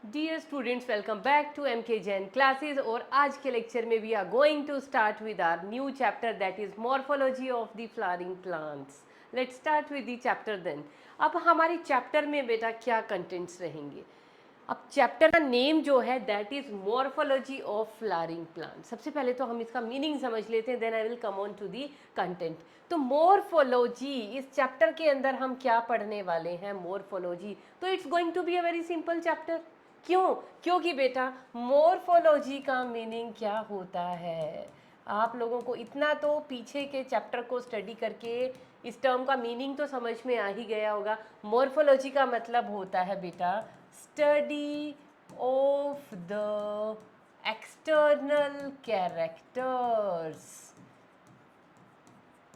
Dear students, welcome back to MK Jain classes. और आज के लेक्चर में we are going to start with our new chapter that is morphology of the flowering plants. Let's start with the chapter then. अब हमारे chapter में बेटा क्या contents रहेंगे? अब चैप्टर का नेम जो है that is morphology of flowering plant. सबसे पहले तो हम इसका मीनिंग समझ लेते हैं, then I will come on to the content. तो मॉर्फोलॉजी, इस चैप्टर के अंदर हम क्या पढ़ने वाले हैं? मॉर्फोलॉजी। तो it's going to be a very simple chapter. क्यों? क्योंकि बेटा मॉर्फोलॉजी का मीनिंग क्या होता है? आप लोगों को इतना तो पीछे के चैप्टर को स्टडी करके इस टर्म का मीनिंग तो समझ में आ ही गया होगा। मॉर्फोलॉजी का मतलब होता है बेटा study of the external characters.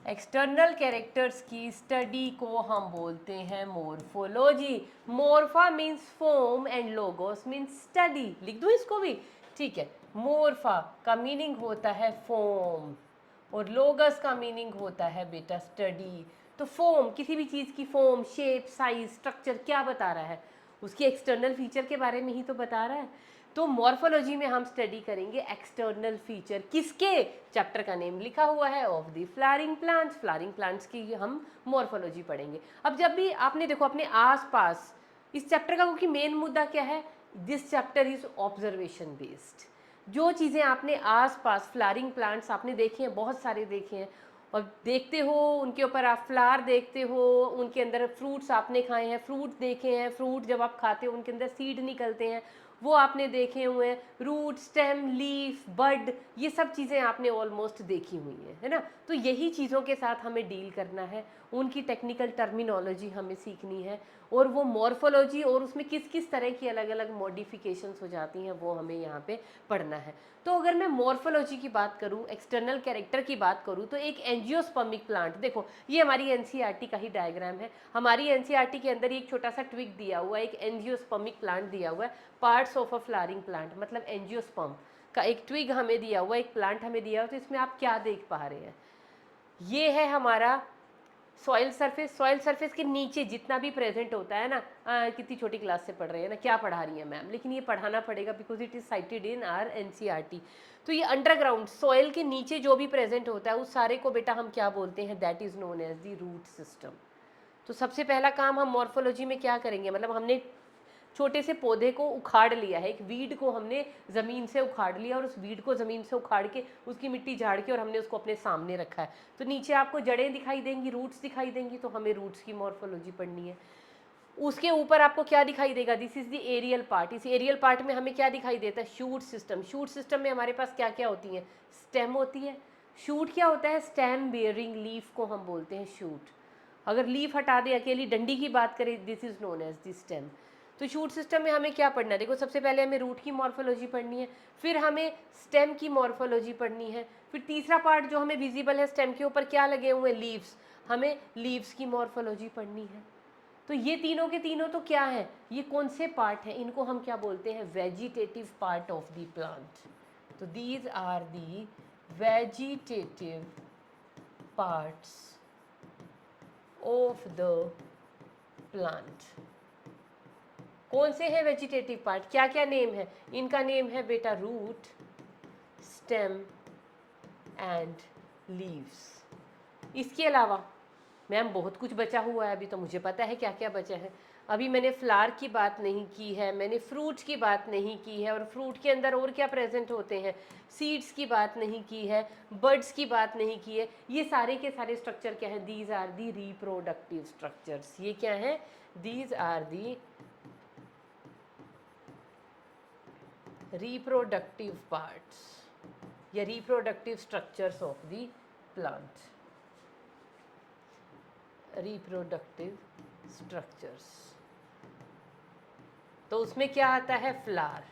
External characters की स्टडी को हम बोलते हैं morphology. Morphe means form and logos means study. लिख दूँ इसको भी? ठीक है। मॉर्फा का मीनिंग होता है फॉर्म और लोगस का मीनिंग होता है बेटा स्टडी। तो फॉर्म, किसी भी चीज़ की फॉर्म, शेप, साइज, स्ट्रक्चर क्या बता रहा है? उसकी एक्सटर्नल फीचर के बारे में ही तो बता रहा है। तो मॉर्फोलॉजी में हम स्टडी करेंगे एक्सटर्नल फीचर। किसके? चैप्टर का नेम लिखा हुआ है of the flowering plants. Flowering plants की हम मॉर्फोलॉजी पढ़ेंगे। अब जब भी आपने देखो अपने आसपास इस चैप्टर का, क्योंकि मेन मुद्दा क्या है, this chapter is observation based. जो चीज़ें आपने आसपास फ्लावरिंग प्लांट्स आपने देखे हैं, बहुत सारे देखे हैं, और देखते हो उनके ऊपर आप फ्लावर देखते हो, उनके अंदर फ्रूट्स आपने खाए हैं, फ्रूट देखे हैं, फ्रूट जब आप खाते हो उनके अंदर सीड निकलते हैं, वो आपने देखे हुए हैं। रूट, स्टेम, लीफ, बड, ये सब चीज़ें आपने ऑलमोस्ट देखी हुई हैं, है ना? तो यही चीज़ों के साथ हमें डील करना है, उनकी टेक्निकल टर्मिनोलॉजी हमें सीखनी है, और वो मॉर्फोलॉजी और उसमें किस किस तरह की अलग अलग मॉडिफिकेशंस हो जाती हैं वो हमें यहाँ पे पढ़ना है। तो अगर मैं मॉर्फोलॉजी की बात करूँ, एक्सटर्नल कैरेक्टर की बात करूँ, तो एक एंजियोस्पर्मिक प्लांट, देखो ये हमारी एनसीईआरटी का ही डायग्राम है। हमारी एनसीईआरटी के अंदर एक छोटा सा ट्विक दिया हुआ है, एक एंजियोस्पर्मिक प्लांट दिया हुआ है, parts of a flowering plant, मतलब एंजियोस्पर्म का एक ट्विग हमें दिया हुआ है, एक प्लांट हमें दिया हुआ है। तो इसमें आप क्या देख पा रहे हैं? ये है हमारा सॉइल सरफेस। सॉइल सरफेस के नीचे जितना भी प्रेजेंट होता है ना, कितनी छोटी क्लास से पढ़ रहे हैं ना, क्या पढ़ा रही है मैम, लेकिन ये पढ़ाना पड़ेगा because it is cited in are NCERT. तो ये अंडरग्राउंड सॉइल के नीचे जो भी प्रेजेंट होता है उस सारे को बेटा हम क्या बोलते हैं? That is known as the root system. तो सबसे पहला काम हम मॉर्फोलॉजी में क्या करेंगे, मतलब हमने छोटे से पौधे को उखाड़ लिया है, एक वीड को हमने ज़मीन से उखाड़ लिया, और उस वीड को ज़मीन से उखाड़ के उसकी मिट्टी झाड़ के और हमने उसको अपने सामने रखा है। तो नीचे आपको जड़ें दिखाई देंगी, रूट्स दिखाई देंगी, तो हमें रूट्स की मॉर्फोलॉजी पढ़नी है। उसके ऊपर आपको क्या दिखाई देगा? This is the aerial part. इस एरियल पार्ट में हमें क्या दिखाई देता है? Shoot system. शूट सिस्टम में हमारे पास क्या क्या होती हैं? स्टेम होती है। शूट क्या होता है? स्टेम बेयरिंग लीफ को हम बोलते हैं शूट। अगर लीफ हटा दे, अकेली डंडी की बात करें, this is known as the stem. तो शूट सिस्टम में हमें क्या पढ़ना है? देखो सबसे पहले हमें रूट की मॉर्फोलॉजी पढ़नी है, फिर हमें स्टेम की मॉर्फोलॉजी पढ़नी है, फिर तीसरा पार्ट जो हमें विजिबल है स्टेम के ऊपर क्या लगे हुए हैं? लीव्स, हमें लीव्स की मॉर्फोलॉजी पढ़नी है। तो ये तीनों के तीनों तो क्या है? ये कौन से पार्ट हैं? इनको हम क्या बोलते हैं? Vegetative part of the plant. तो these are the vegetative parts of the plant. कौन से हैं वेजिटेटिव पार्ट? क्या क्या नेम है इनका? नेम है बेटा रूट, स्टेम एंड लीव्स। इसके अलावा मैम बहुत कुछ बचा हुआ है, अभी तो मुझे पता है क्या क्या बचा है। अभी मैंने फ्लावर की बात नहीं की है, मैंने फ्रूट्स की बात नहीं की है, और फ्रूट के अंदर और क्या प्रेजेंट होते हैं? सीड्स की बात नहीं की है, बर्ड्स की बात नहीं की है। ये सारे के सारे स्ट्रक्चर क्या है? These are the reproductive structures. ये क्या है? These are the reproductive parts या reproductive structures of the plant। reproductive structures, तो उसमें क्या आता है? फ्लावर।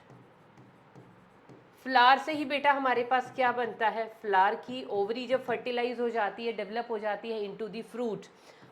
फ्लावर से ही बेटा हमारे पास क्या बनता है? फ्लावर की ओवरी जब फर्टिलाइज हो जाती है, डेवलप हो जाती है इनटू द फ्रूट,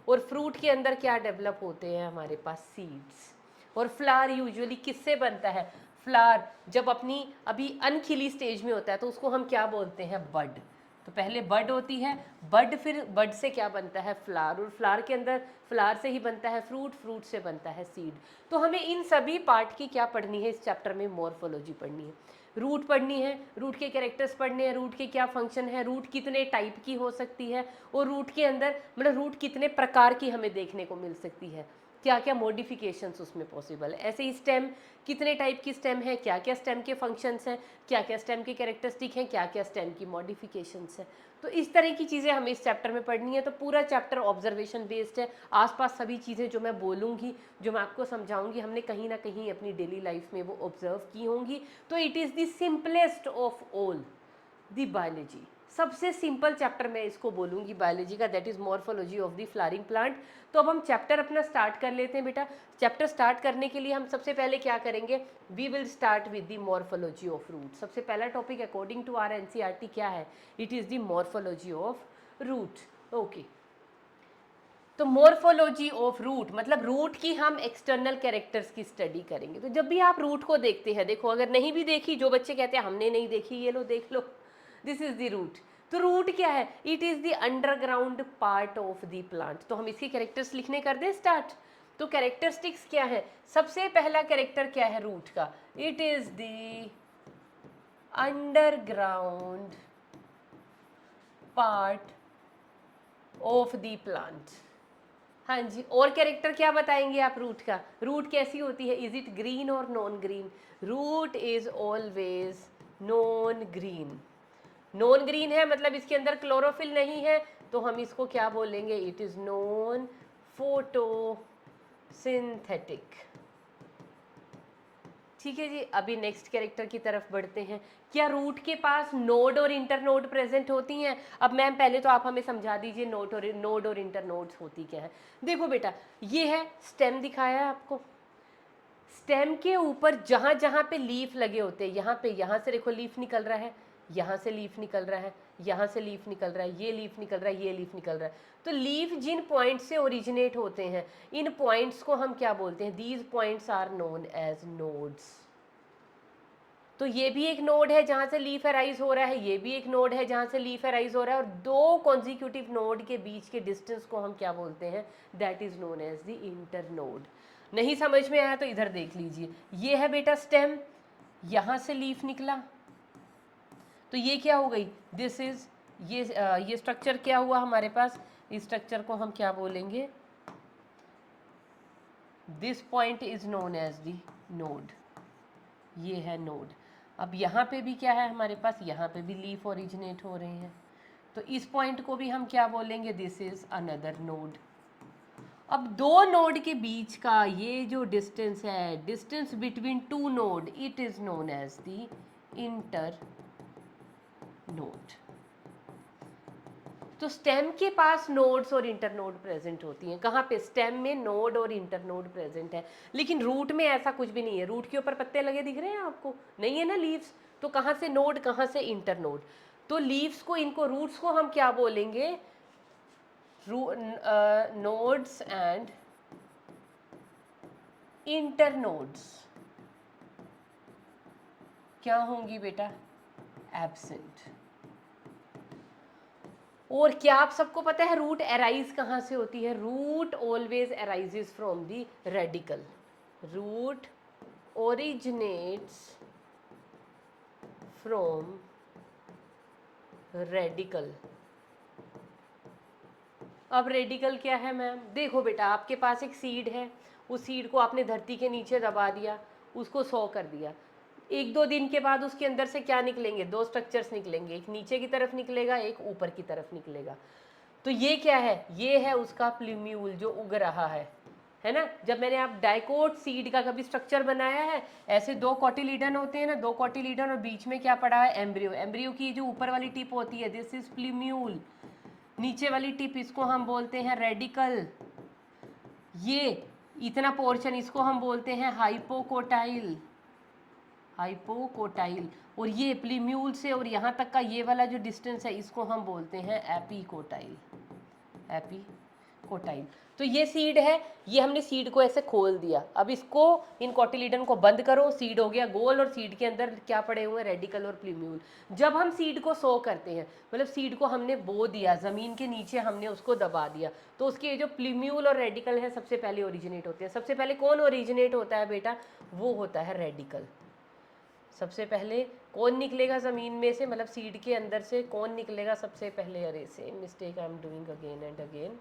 और फ्रूट के अंदर क्या डेवलप होते हैं हमारे पास? सीड्स। और फ्लावर यूजुअली किससे बनता है? फ्लावर जब अपनी अभी अनखिली स्टेज में होता है तो उसको हम क्या बोलते हैं? बड। तो पहले बड होती है, बड, फिर बड से क्या बनता है, फ्लावर, और फ्लावर के अंदर फ्लावर से ही बनता है फ्रूट, फ्रूट से बनता है सीड। तो हमें इन सभी पार्ट की क्या पढ़नी है इस चैप्टर में, मॉर्फोलॉजी पढ़नी है। रूट पढ़नी है, रूट के कैरेक्टर्स पढ़ने हैं, रूट के क्या फंक्शन है, रूट कितने टाइप की हो सकती है, और रूट के अंदर मतलब रूट कितने प्रकार की हमें देखने को मिल सकती है, क्या क्या मॉडिफिकेशंस उसमें पॉसिबल है। ऐसे ही स्टेम, कितने टाइप की स्टेम है, क्या क्या स्टेम के फंक्शंस हैं, क्या क्या स्टेम के कैरेक्टरिस्टिक हैं, क्या क्या स्टेम की मॉडिफिकेशंस हैं। तो इस तरह की चीज़ें हमें इस चैप्टर में पढ़नी है। तो पूरा चैप्टर ऑब्जर्वेशन बेस्ड है। आसपास सभी चीज़ें जो मैं बोलूँगी, जो मैं आपको समझाऊंगी, हमने कहीं ना कहीं अपनी डेली लाइफ में वो ऑब्जर्व की होंगी। तो it is the simplest of all the biology. सबसे सिंपल चैप्टर मैं इसको बोलूँगी बायोलॉजी का, that is morphology of the flowering plant. तो अब हम चैप्टर अपना स्टार्ट कर लेते हैं बेटा। चैप्टर स्टार्ट करने के लिए हम सबसे पहले क्या करेंगे, we will start with the morphology of root. सबसे पहला topic according to our NCERT क्या है, it is the morphology of root. Okay, तो मॉर्फोलॉजी ऑफ रूट मतलब रूट की हम एक्सटर्नल कैरेक्टर्स की स्टडी करेंगे। तो जब भी आप रूट को देखते हैं, देखो अगर नहीं भी देखी, जो बच्चे कहते हैं हमने नहीं देखी, ये लो देख लो, दिस इज द रूट। तो रूट क्या है, it is the underground part of the plant. तो हम इसके कैरेक्टर्स लिखने कर दें स्टार्ट। तो कैरेक्टरिस्टिक्स क्या है, सबसे पहला कैरेक्टर क्या है रूट का, it is the underground part of the plant. हाँ जी, और कैरेक्टर क्या बताएंगे आप रूट का, रूट कैसी होती है, इज इट ग्रीन और non green, root is always non green. Non green है मतलब इसके अंदर क्लोरोफिल नहीं है, तो हम इसको क्या बोलेंगे, इट इज नॉन फोटोसिंथेटिक। ठीक है जी, अभी नेक्स्ट कैरेक्टर की तरफ बढ़ते हैं। क्या रूट के पास नोड और इंटरनोड प्रेजेंट होती हैं। अब मैम पहले तो आप हमें समझा दीजिए नोड और इंटरनोड्स होती क्या है। देखो बेटा, ये है स्टेम दिखाया है आपको, स्टेम के ऊपर जहां जहां पे लीफ लगे होते हैं, यहाँ पे, यहाँ से देखो लीफ निकल रहा है, यहाँ से लीफ निकल रहा है, यहाँ से लीफ निकल रहा है, ये लीफ निकल रहा है, ये लीफ निकल रहा है। तो लीफ जिन पॉइंट से ओरिजिनेट होते हैं, इन पॉइंट्स को हम क्या बोलते हैं, these points are known as nodes. तो ये भी एक नोड है जहां से लीफ अराइज हो रहा है, ये भी एक नोड है जहां से लीफ अराइज हो रहा है, और दो कॉन्जिक्यूटिव नोड के बीच के डिस्टेंस को हम क्या बोलते हैं, that is known as the internode. नहीं समझ में आया तो इधर देख लीजिए, ये है बेटा स्टेम, यहां से लीफ निकला, तो ये क्या हो गई, दिस इज ये स्ट्रक्चर क्या हुआ हमारे पास, इस स्ट्रक्चर को हम क्या बोलेंगे, this point is known as the node, ये है नोड। अब यहाँ पे भी क्या है हमारे पास, यहाँ पे भी लीफ ओरिजिनेट हो रहे हैं, तो इस पॉइंट को भी हम क्या बोलेंगे, दिस इज अनदर नोड। अब दो नोड के बीच का ये जो डिस्टेंस है, distance between two node, it is known as the internode. तो स्टेम के पास नोड्स और इंटरनोड प्रेजेंट होती हैं, कहाँ पे, स्टेम में नोड और इंटरनोड प्रेजेंट है। लेकिन रूट में ऐसा कुछ भी नहीं है, रूट के ऊपर पत्ते लगे दिख रहे हैं आपको, नहीं है ना लीव्स, तो कहाँ से नोड, कहाँ से इंटरनोड। तो लीव्स को, इनको रूट्स को हम क्या बोलेंगे, नोड्स एंड इंटरनोड्स क्या होंगी बेटा, एब्सेंट। और क्या आप सबको पता है रूट अराइज कहाँ से होती है, root always arises from the radicle, root originates from radicle. अब रेडिकल क्या है मैम, देखो बेटा आपके पास एक सीड है, उस सीड को आपने धरती के नीचे दबा दिया, उसको सॉ कर दिया, एक दो दिन के बाद उसके अंदर से क्या निकलेंगे, दो स्ट्रक्चर्स निकलेंगे, एक नीचे की तरफ निकलेगा, एक ऊपर की तरफ निकलेगा। तो ये क्या है, ये है उसका प्लूम्यूल जो उग रहा है ना। जब मैंने आप डाइकोट सीड का कभी स्ट्रक्चर बनाया है, ऐसे दो कॉटिलीडन होते हैं ना, दो कॉटिलीडन और बीच में क्या पड़ा है, एम्ब्रियो। एम्ब्रियो की जो ऊपर वाली टिप होती है, दिस इज प्लूम्यूल, नीचे वाली टिप इसको हम बोलते हैं रेडिकल, ये इतना पोर्शन इसको हम बोलते हैं हाइपोकोटाइल, हाइपोकोटाइल, और ये प्लीम्यूल से और यहाँ तक का ये वाला जो डिस्टेंस है, इसको हम बोलते हैं एपीकोटाइल, एपी कोटाइल। तो ये सीड है, ये हमने सीड को ऐसे खोल दिया। अब इसको, इन कोटिलीडन को बंद करो, सीड हो गया गोल, और सीड के अंदर क्या पड़े हुए हैं, रेडिकल और प्लीम्यूल। जब हम सीड को सो करते हैं, मतलब सीड को हमने बो दिया, ज़मीन के नीचे हमने उसको दबा दिया, तो उसके जो प्लीम्यूल और रेडिकल है सबसे पहले ओरिजिनेट होते हैं। सबसे पहले कौन ओरिजिनेट होता है बेटा, वो होता है रेडिकल। सबसे पहले कौन निकलेगा ज़मीन में से, मतलब सीड के अंदर से कौन निकलेगा सबसे पहले, अरे same mistake I am doing again and again,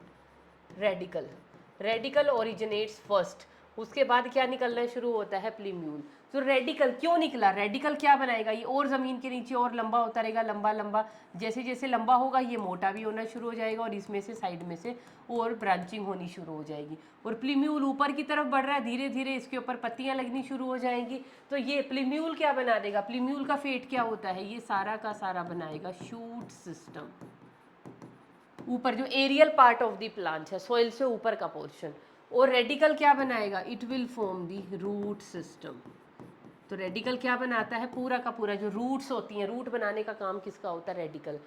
radical. Radical originates first, उसके बाद क्या निकलना शुरू होता है, प्लीम्यूल। तो रेडिकल क्यों निकला, रेडिकल क्या बनाएगा, ये और ज़मीन के नीचे और लंबा होता रहेगा, लंबा लंबा, जैसे जैसे लंबा होगा ये मोटा भी होना शुरू हो जाएगा, और इसमें से साइड में से और ब्रांचिंग होनी शुरू हो जाएगी। और प्लीम्यूल ऊपर की तरफ बढ़ रहा है, धीरे धीरे इसके ऊपर पत्तियां लगनी शुरू हो जाएंगी। तो ये प्लीम्यूल क्या बना देगा, प्लीम्यूल का फेट क्या होता है, ये सारा का सारा बनाएगा शूट सिस्टम। ऊपर जो aerial part of the plant है, सोइल से ऊपर का पोर्शन। और रेडिकल क्या बनाएगा, it will form the root system. तो रेडिकल क्या बनाता है, पूरा का पूरा जो रूट्स होती हैं, रूट बनाने का काम किसका होता है, रेडिकल।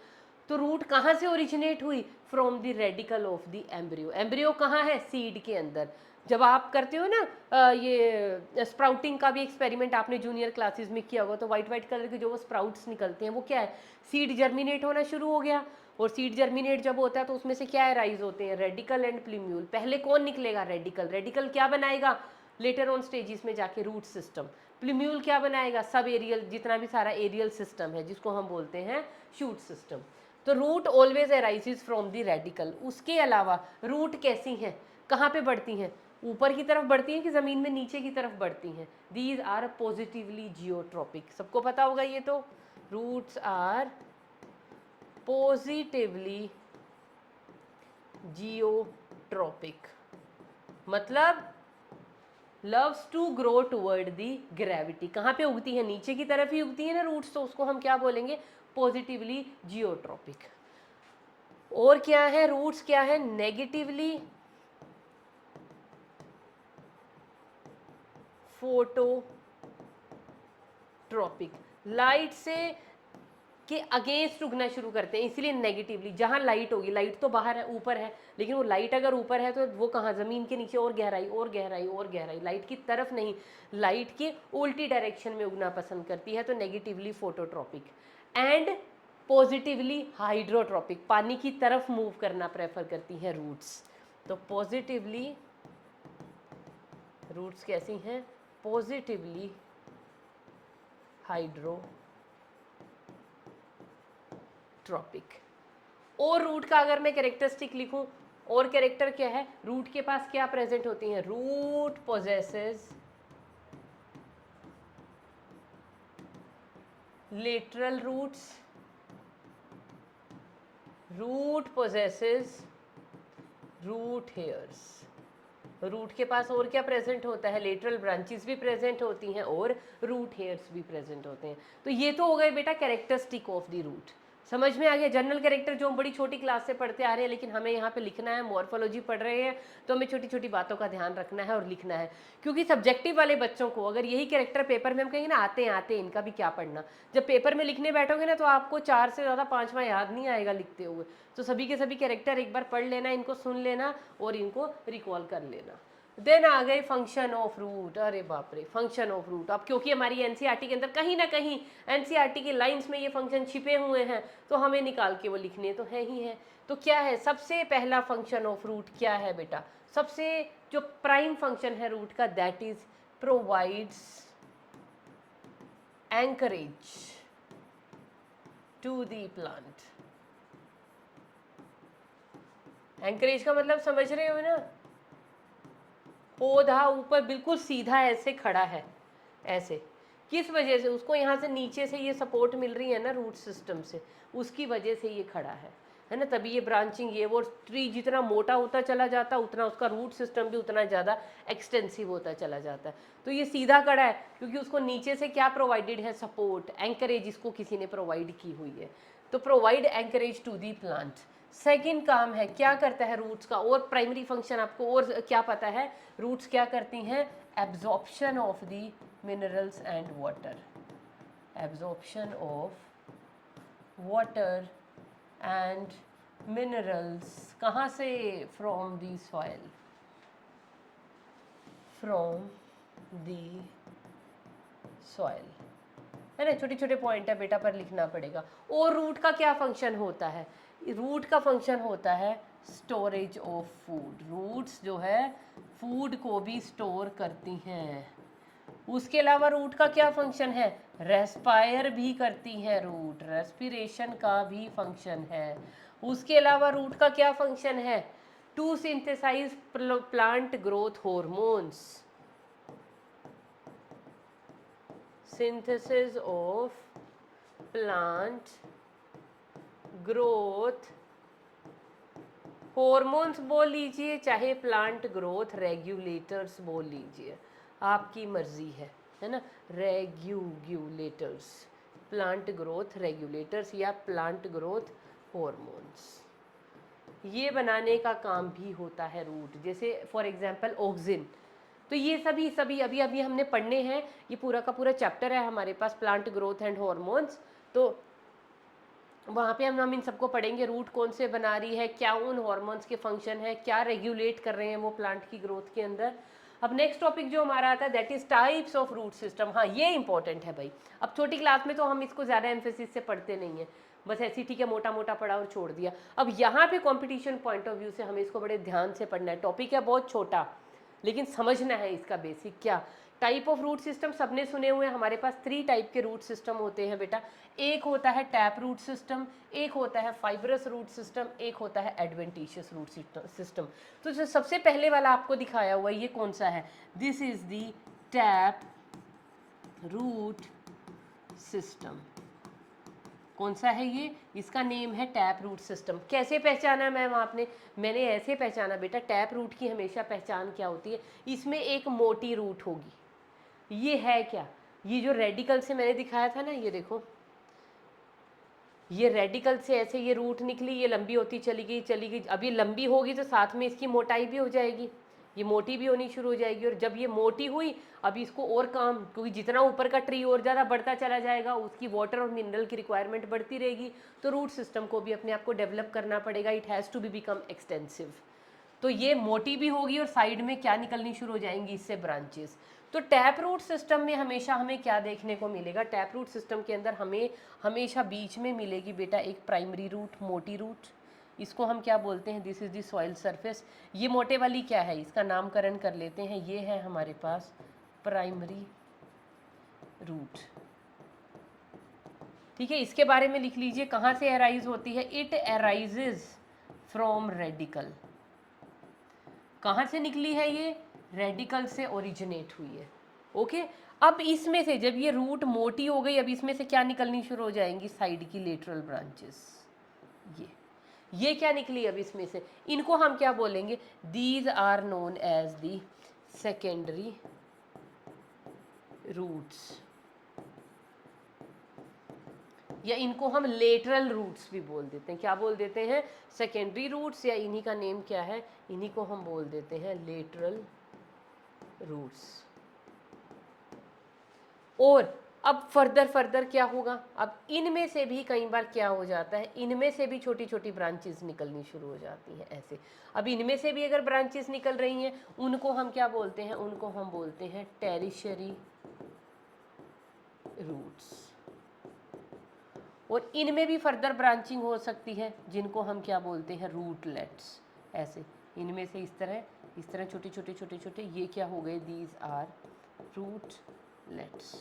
तो रूट कहाँ से ओरिजिनेट हुई, from the radical of the embryo. Embryo कहाँ है, सीड के अंदर। जब आप करते हो ना ये स्प्राउटिंग का भी एक्सपेरिमेंट आपने जूनियर क्लासेस में किया होगा, तो वाइट वाइट कलर के जो वो स्प्राउट्स निकलते हैं वो क्या है, सीड जर्मिनेट होना शुरू हो गया। और सीड जर्मिनेट जब होता है तो उसमें से क्या राइज होते हैं, रेडिकल एंड प्लीम्यूल। पहले कौन निकलेगा, रेडिकल। रेडिकल क्या बनाएगा, लेटर ऑन स्टेजेस में जाके रूट सिस्टम। प्लीम्यूल क्या बनाएगा, सब एरियल, जितना भी सारा एरियल सिस्टम है जिसको हम बोलते हैं शूट सिस्टम। तो root always arises from the radicle. उसके अलावा रूट कैसी हैं, कहाँ पे बढ़ती हैं, ऊपर की तरफ बढ़ती हैं कि ज़मीन में नीचे की तरफ बढ़ती हैं। दीज आर पॉजिटिवली जियोट्रॉपिक, सबको पता होगा ये तो। रूट्स आर पॉजिटिवली जियोट्रॉपिक, मतलब loves to grow toward the gravity. कहाँ पे उगती है, नीचे की तरफ ही उगती है ना रूट्स, तो उसको हम क्या बोलेंगे, पॉजिटिवली जियोट्रॉपिक। और क्या है, रूट्स क्या है, नेगेटिवली फोटोट्रॉपिक। लाइट से के अगेंस्ट उगना शुरू करते हैं, इसीलिए नेगेटिवली। जहाँ लाइट होगी, लाइट तो बाहर है, ऊपर है, लेकिन वो लाइट अगर ऊपर है तो वो कहाँ, ज़मीन के नीचे और गहराई और गहराई और गहराई, लाइट की तरफ नहीं, लाइट के उल्टी डायरेक्शन में उगना पसंद करती है, तो negatively phototropic. And positively hydrotropic, पानी की तरफ मूव करना प्रेफर करती हैं रूट्स। तो पॉजिटिवली रूट्स कैसी हैं, पॉजिटिवली हाइड्रोट्रॉपिक। और रूट का अगर मैं कैरेक्टरिस्टिक लिखूं, और कैरेक्टर क्या है, रूट के पास क्या प्रेजेंट होती हैं, root possesses lateral roots, root possesses root hairs. Root के पास और क्या प्रेजेंट होता है, लेटरल ब्रांचेस भी प्रेजेंट होती हैं और रूट हेयर्स भी प्रेजेंट होते हैं। तो ये तो हो गए बेटा कैरेक्टरिस्टिक ऑफ द रूट। समझ में आ गया, जनरल कैरेक्टर जो हम बड़ी छोटी क्लास से पढ़ते आ रहे हैं, लेकिन हमें यहाँ पे लिखना है, मॉर्फोलॉजी पढ़ रहे हैं तो हमें छोटी छोटी बातों का ध्यान रखना है और लिखना है। क्योंकि सब्जेक्टिव वाले बच्चों को अगर यही कैरेक्टर पेपर में हम कहेंगे ना आते हैं इनका भी क्या पढ़ना, जब पेपर में लिखने बैठोगे ना तो आपको 4 से ज़्यादा 5वां याद नहीं आएगा लिखते हुए। तो सभी के सभी कैरेक्टर एक बार पढ़ लेना, इनको सुन लेना और इनको रिकॉल कर लेना। देन आ गए फंक्शन ऑफ रूट। अरे बाप रे, फंक्शन ऑफ रूट। अब क्योंकि हमारी एनसीईआरटी के अंदर कहीं ना कहीं एनसीईआरटी की लाइंस में ये फंक्शन छिपे हुए हैं, तो हमें निकाल के वो लिखने तो है ही है। तो क्या है, सबसे पहला फंक्शन ऑफ रूट क्या है बेटा, सबसे जो प्राइम फंक्शन है रूट का, that is provides anchorage to the plant. Anchorage का मतलब समझ रहे हो ना, पौधा ऊपर बिल्कुल सीधा ऐसे खड़ा है, ऐसे किस वजह से, उसको यहाँ से नीचे से ये सपोर्ट मिल रही है ना रूट सिस्टम से, उसकी वजह से ये खड़ा है ना, तभी ये ब्रांचिंग, ये वो ट्री जितना मोटा होता चला जाता उतना उसका रूट सिस्टम भी उतना ज़्यादा एक्सटेंसिव होता चला जाता है। तो ये सीधा खड़ा है क्योंकि उसको नीचे से क्या प्रोवाइडेड है, सपोर्ट, एंकरेज इसको किसी ने प्रोवाइड की हुई है। तो provide anchorage to the plant. Second काम है, क्या करता है रूट्स का, और प्राइमरी फंक्शन आपको और क्या पता है, रूट्स क्या करती हैं, absorption of the minerals and water, absorption of water and minerals कहाँ से? From the soil, from the soil, है ना। छोटे छोटे पॉइंट है बेटा, पर लिखना पड़ेगा। और रूट का क्या फंक्शन होता है? रूट का फंक्शन होता है स्टोरेज ऑफ फूड। रूट्स जो है फूड को भी स्टोर करती हैं। उसके अलावा रूट का क्या फंक्शन है? रेस्पायर भी करती है रूट, रेस्पिरेशन का भी फंक्शन है। उसके अलावा रूट का क्या फंक्शन है? To synthesise plant growth hormones, synthesis of plant growth hormones बोल लीजिए, चाहे प्लांट ग्रोथ रेगुलेटर्स बोल लीजिए, आपकी मर्जी है ना। रेगुलेटर्स, प्लांट ग्रोथ रेगुलेटर्स या प्लांट ग्रोथ हॉर्मोन्स, ये बनाने का काम भी होता है रूट। जैसे फॉर एग्जांपल ऑक्सिन, तो ये सभी सभी अभी अभी हमने पढ़ने हैं। ये पूरा का पूरा चैप्टर है हमारे पास प्लांट ग्रोथ एंड हॉर्मोन्स। तो वहाँ पे हम इन सबको पढ़ेंगे। रूट कौन से बना रही है, क्या उन हॉर्मोन्स के फंक्शन है, क्या रेगुलेट कर रहे हैं वो प्लांट की ग्रोथ के अंदर। अब नेक्स्ट टॉपिक जो हमारा आता है that is types of root system. हाँ ये इंपॉर्टेंट है भाई। अब छोटी क्लास में तो हम इसको ज़्यादा एम्फेसिस से पढ़ते नहीं है, बस ऐसे ठीक है मोटा मोटा पढ़ा और छोड़ दिया। अब यहाँ पे कंपटीशन पॉइंट ऑफ व्यू से हमें इसको बड़े ध्यान से पढ़ना है। टॉपिक है बहुत छोटा, लेकिन समझना है इसका बेसिक क्या। टाइप ऑफ रूट सिस्टम सबने सुने हुए हैं। हमारे पास 3 टाइप के रूट सिस्टम होते हैं बेटा। एक होता है टैप रूट सिस्टम, एक होता है फाइब्रस रूट सिस्टम, एक होता है एडवेंटिशियस रूट सिस्टम। तो जो सबसे पहले वाला आपको दिखाया हुआ है ये कौन सा है? This is the tap root system. कौन सा है ये? इसका नेम है टैप रूट सिस्टम। कैसे पहचाना मैम आपने? मैंने ऐसे पहचाना बेटा। टैप रूट की हमेशा पहचान क्या होती है? इसमें एक मोटी रूट होगी। ये है क्या? ये जो रेडिकल से मैंने दिखाया था ना, ये देखो, ये रेडिकल से ऐसे ये रूट निकली, ये लंबी होती चली गई चली गई। अब ये लंबी होगी तो साथ में इसकी मोटाई भी हो जाएगी, ये मोटी भी होनी शुरू हो जाएगी। और जब ये मोटी हुई, अब इसको और काम, क्योंकि जितना ऊपर का ट्री और ज़्यादा बढ़ता चला जाएगा उसकी वाटर और मिनरल की रिक्वायरमेंट बढ़ती रहेगी। तो रूट सिस्टम को भी अपने आप को डेवलप करना पड़ेगा। It has to be become extensive. तो ये मोटी भी होगी और साइड में क्या निकलनी शुरू हो जाएंगी इससे? ब्रांचेस। तो टैप रूट सिस्टम में हमेशा हमें क्या देखने को मिलेगा? टैप रूट सिस्टम के अंदर हमें हमेशा बीच में मिलेगी बेटा एक प्राइमरी रूट, मोटी रूट। इसको हम क्या बोलते हैं? This is the soil surface. ये मोटे वाली क्या है? इसका नामकरण कर लेते हैं, ये है हमारे पास प्राइमरी रूट। ठीक है, इसके बारे में लिख लीजिए कहाँ से अराइज होती है। It arises from radical. कहाँ से निकली है ये? रेडिकल से ओरिजिनेट हुई है। ओके, अब इसमें से जब ये रूट मोटी हो गई, अब इसमें से क्या निकलनी शुरू हो जाएंगी? साइड की लेटरल ब्रांचेस। ये क्या निकली अब इसमें से? इनको हम क्या बोलेंगे? These are known as the secondary roots, या इनको हम लेटरल रूट्स भी बोल देते हैं। क्या बोल देते हैं? सेकेंडरी रूट्स, या इन्हीं का नेम क्या है? इन्हीं को हम बोल देते हैं लेटरल रूट्स। और अब फर्दर क्या होगा? अब इनमें से भी कई बार क्या हो जाता है, इनमें से भी छोटी छोटी ब्रांचेस निकलनी शुरू हो जाती हैं ऐसे। अब इनमें से भी अगर ब्रांचेस निकल रही हैं, उनको हम क्या बोलते हैं? उनको हम बोलते हैं टेरिशरी रूट्स। और इनमें भी फर्दर ब्रांचिंग हो सकती है, जिनको हम क्या बोलते हैं? रूटलेट्स। ऐसे इनमें से इस तरह छोटे छोटे छोटे छोटे ये क्या हो गए? These are rootlets.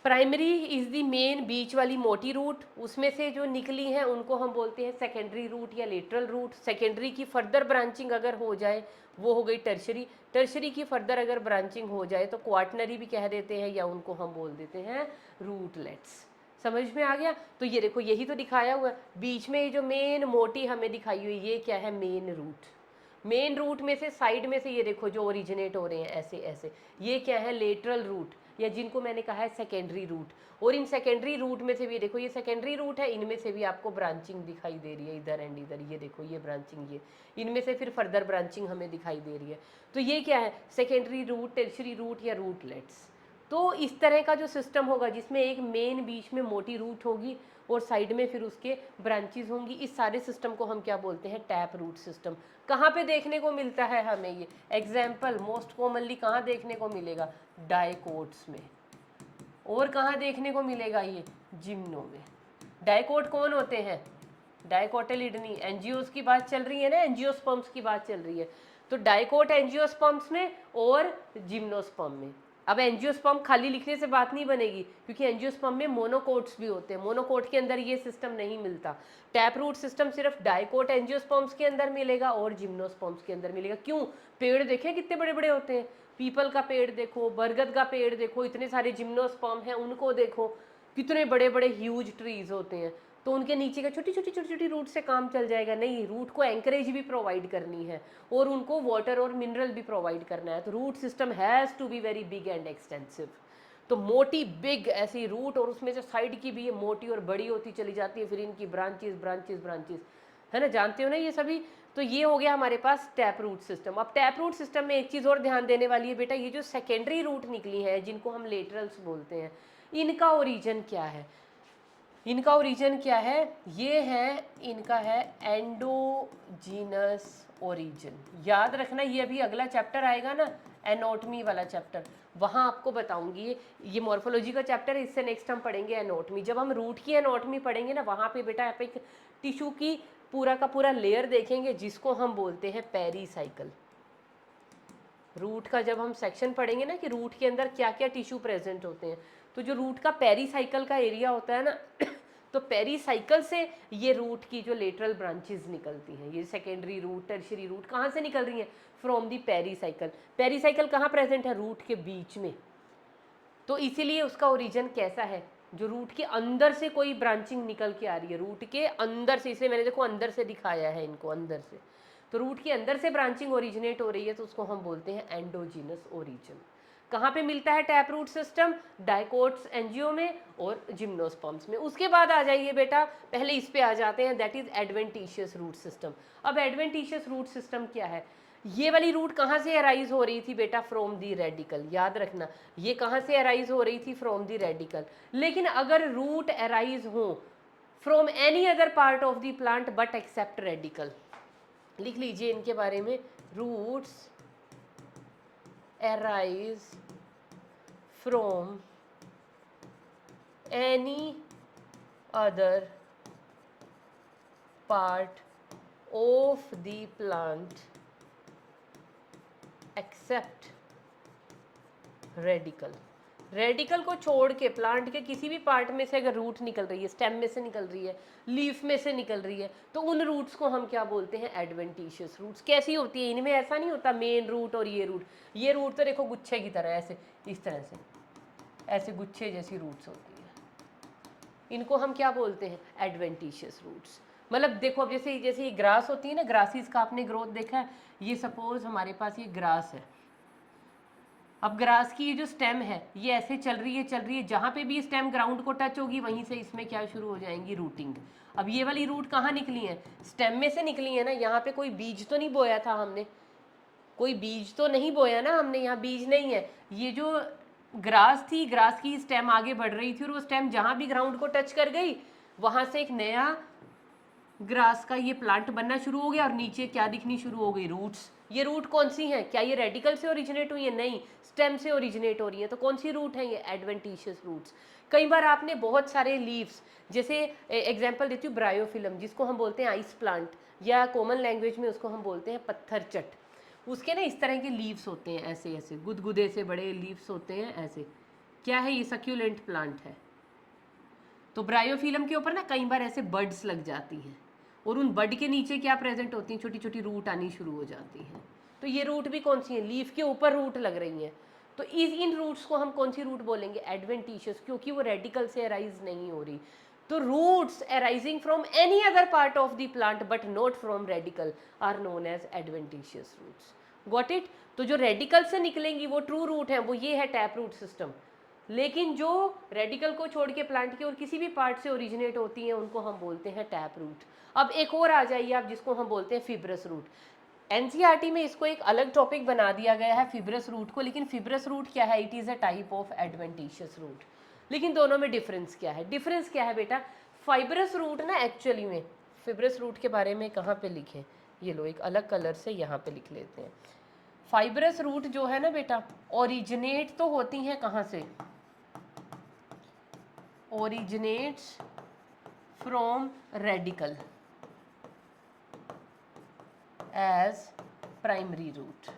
Primary is the main, बीच वाली मोटी रूट, उसमें से जो निकली हैं उनको हम बोलते हैं सेकेंडरी रूट या लेटरल रूट। सेकेंडरी की फर्दर ब्रांचिंग अगर हो जाए वो हो गई टर्शरी। टर्शरी की फर्दर अगर ब्रांचिंग हो जाए तो क्वाटनरी भी कह देते हैं, या उनको हम बोल देते हैं रूटलेट्स। समझ में आ गया? तो ये देखो, यही तो दिखाया हुआ है बीच में, ये जो मेन मोटी हमें दिखाई हुई ये क्या है? Main root. मेन रूट में से साइड में से ये देखो जो ओरिजिनेट हो रहे हैं ऐसे ऐसे, ये क्या है? लेटरल रूट, या जिनको मैंने कहा है सेकेंडरी रूट। और इन सेकेंडरी रूट में से भी देखो, ये सेकेंडरी रूट है, इनमें से भी आपको ब्रांचिंग दिखाई दे रही है इधर एंड इधर। ये देखो ये ब्रांचिंग, ये इनमें से फिर फर्दर ब्रांचिंग हमें दिखाई दे रही है। तो ये क्या है? सेकेंडरी रूट, टेरिशरी रूट या रूटलेट्स। तो इस तरह का जो सिस्टम होगा जिसमें एक मेन बीच में मोटी रूट होगी और साइड में फिर उसके ब्रांचेस होंगी, इस सारे सिस्टम को हम क्या बोलते हैं, टैप रूट सिस्टम। कहाँ पे देखने को मिलता है हमें ये? एग्जाम्पल मोस्ट कॉमनली कहाँ देखने को मिलेगा? डाइकोट्स में। और कहाँ देखने को मिलेगा ये? जिम्नो में। डाइकोट कौन होते हैं? डाइकोटिलिडनी। एंजियोस की बात चल रही है ना, एंजियोस्पर्म्स की बात चल रही है, तो डाइकोट एंजियोस्पर्म्स में और जिम्नोस्पर्म में। अब एंजियोस्पर्म खाली लिखने से बात नहीं बनेगी, क्योंकि एंजियोस्पर्म में मोनोकोट्स भी होते हैं, मोनोकोट के अंदर ये सिस्टम नहीं मिलता। टैप रूट सिस्टम सिर्फ डाइकोट एंजियोस्पर्म्स के अंदर मिलेगा और जिम्नोस्पर्म्स के अंदर मिलेगा। क्यों? पेड़ देखे कितने बड़े बड़े होते हैं, पीपल का पेड़ देखो, बरगद का पेड़ देखो, इतने सारे जिम्नोस्पर्म हैं, उनको देखो कितने बड़े बड़े ह्यूज ट्रीज होते हैं, तो उनके नीचे का छोटी छोटी छोटी छोटी रूट से काम चल जाएगा? नहीं, रूट को एंकरेज भी प्रोवाइड करनी है और उनको वाटर और मिनरल भी प्रोवाइड करना है, तो root system has to be very big and extensive. तो मोटी बिग ऐसी रूट, और उसमें से साइड की भी ये मोटी और बड़ी होती चली जाती है, फिर इनकी ब्रांचेस ब्रांचेस ब्रांचेस, है ना, जानते हो ना ये सभी। तो ये हो गया हमारे पास टैप रूट सिस्टम। अब टैप रूट सिस्टम में एक चीज़ और ध्यान देने वाली है बेटा, ये जो सेकेंडरी रूट निकली है जिनको हम लेटरल्स बोलते हैं, इनका ओरिजिन क्या है? इनका ओरिजिन क्या है? ये है, इनका है एंडोजीनस ओरिजिन। याद रखना, ये अभी अगला चैप्टर आएगा ना, एनाटॉमी वाला चैप्टर, वहाँ आपको बताऊंगी। ये मॉर्फोलॉजी का चैप्टर है, इससे नेक्स्ट हम पढ़ेंगे एनाटॉमी। जब हम रूट की एनाटॉमी पढ़ेंगे ना, वहाँ पे बेटा आप एक टिश्यू की पूरा का पूरा लेयर देखेंगे जिसको हम बोलते हैं पेरीसाइकल। रूट का जब हम सेक्शन पढ़ेंगे ना कि रूट के अंदर क्या क्या टिश्यू प्रेजेंट होते हैं, तो जो रूट का पेरीसाइकल का एरिया होता है ना तो पेरीसाइकल से ये रूट की जो लेटरल ब्रांचेस निकलती हैं, ये सेकेंडरी रूट, टर्शियरी रूट कहाँ से निकल रही हैं? From the pericycle. पेरीसाइकल कहाँ प्रेजेंट है? रूट के बीच में। तो इसीलिए उसका ओरिजिन कैसा है? जो रूट के अंदर से कोई ब्रांचिंग निकल के आ रही है, रूट के अंदर से, इसलिए मैंने देखो अंदर से दिखाया है इनको, अंदर से। तो रूट के अंदर से ब्रांचिंग ओरिजिनेट हो रही है, तो उसको हम बोलते हैं एंडोजीनस ओरिजिन। कहाँ पे मिलता है tap root system? Dicots angio में और जिम्नोस्पर्म्स में। उसके बाद आ जाइए बेटा, पहले इस पे आ जाते हैं, that is adventitious root system. अब एडवेंटिशियस रूट सिस्टम क्या है? ये वाली रूट कहाँ से अराइज हो रही थी बेटा? From the radical. याद रखना, ये कहाँ से अराइज हो रही थी? From the radical. लेकिन अगर रूट अराइज हो from any other part of the plant but except radical, लिख लीजिए इनके बारे में, roots arise from any other part of the plant except radical। Radical को छोड़ के प्लांट के किसी भी पार्ट में से अगर रूट निकल रही है, स्टेम में से निकल रही है, लीफ में से निकल रही है, तो उन रूट्स को हम क्या बोलते हैं? Adventitious roots. कैसी होती है? इनमें ऐसा नहीं होता मेन रूट और ये रूट तो देखो गुच्छे की तरह, ऐसे इस तरह से, ऐसे गुच्छे जैसी रूट्स होती है, इनको हम क्या बोलते हैं? Adventitious roots. मतलब देखो, अब जैसे जैसे ये ग्रास होती है ना, ग्रासीज का आपने ग्रोथ देखा है, ये सपोज हमारे पास ये ग्रास है। अब ग्रास की ये जो स्टेम है ये ऐसे चल रही है, जहाँ पे भी स्टेम ग्राउंड को टच होगी वहीं से इसमें क्या शुरू हो जाएंगी? रूटिंग। अब ये वाली रूट कहाँ निकली है? स्टेम में से निकली है ना। यहाँ पे कोई बीज तो नहीं बोया था हमने, कोई बीज तो नहीं बोया ना हमने, यहाँ बीज नहीं है। ये जो ग्रास थी, ग्रास की स्टेम आगे बढ़ रही थी और वो स्टेम जहाँ भी ग्राउंड को टच कर गई वहाँ से एक नया ग्रास का ये प्लांट बनना शुरू हो गया और नीचे क्या दिखनी शुरू हो गई? रूट्स। ये रूट कौन सी हैं? क्या ये रेडिकल से ओरिजिनेट हुई है? नहीं, स्टेम से ओरिजिनेट हो रही है। तो कौन सी रूट है ये? Adventitious roots. कई बार आपने बहुत सारे लीव्स, जैसे एग्जांपल देती हूँ ब्रायोफिलम, जिसको हम बोलते हैं आइस प्लांट, या कॉमन लैंग्वेज में उसको हम बोलते हैं पत्थर चट। उसके ना इस तरह के लीव्स होते हैं, ऐसे ऐसे गुदगुदे से बड़े लीव्स होते हैं ऐसे। क्या है ये? सक्यूलेंट प्लांट है। तो ब्रायोफिलम के ऊपर ना कई बार ऐसे बर्ड्स लग जाती हैं और उन बड के नीचे क्या प्रेजेंट होती हैं? छोटी छोटी रूट आनी शुरू हो जाती हैं। तो ये रूट भी कौन सी है? लीफ के ऊपर रूट लग रही हैं। तो इन रूट्स को हम कौन सी रूट बोलेंगे? एडवेंटिशियस, क्योंकि वो रेडिकल से अराइज नहीं हो रही। तो roots arising from any other part of the plant but not from radical are known as adventitious roots. Got it? तो जो रेडिकल से निकलेंगी वो ट्रू रूट है, वो ये है टैप रूट सिस्टम। लेकिन जो रेडिकल को छोड़ के प्लांट के और किसी भी पार्ट से ओरिजिनेट होती हैं उनको हम बोलते हैं टैप रूट। अब एक और आ जाइए आप, जिसको हम बोलते हैं फिब्रस रूट। एनसीईआरटी में इसको एक अलग टॉपिक बना दिया गया है फिब्रस रूट को, लेकिन फिब्रस रूट क्या है, it is a type of adventitious root. लेकिन दोनों में डिफरेंस क्या है, डिफरेंस क्या है बेटा, फाइब्रस रूट ना एक्चुअली में, फिब्रस रूट के बारे में कहाँ पे लिखे, ये लो एक अलग कलर से यहाँ पे लिख लेते हैं। फाइब्रस रूट जो है ना बेटा, ओरिजिनेट तो होती हैं कहाँ से, originates from radical as primary root.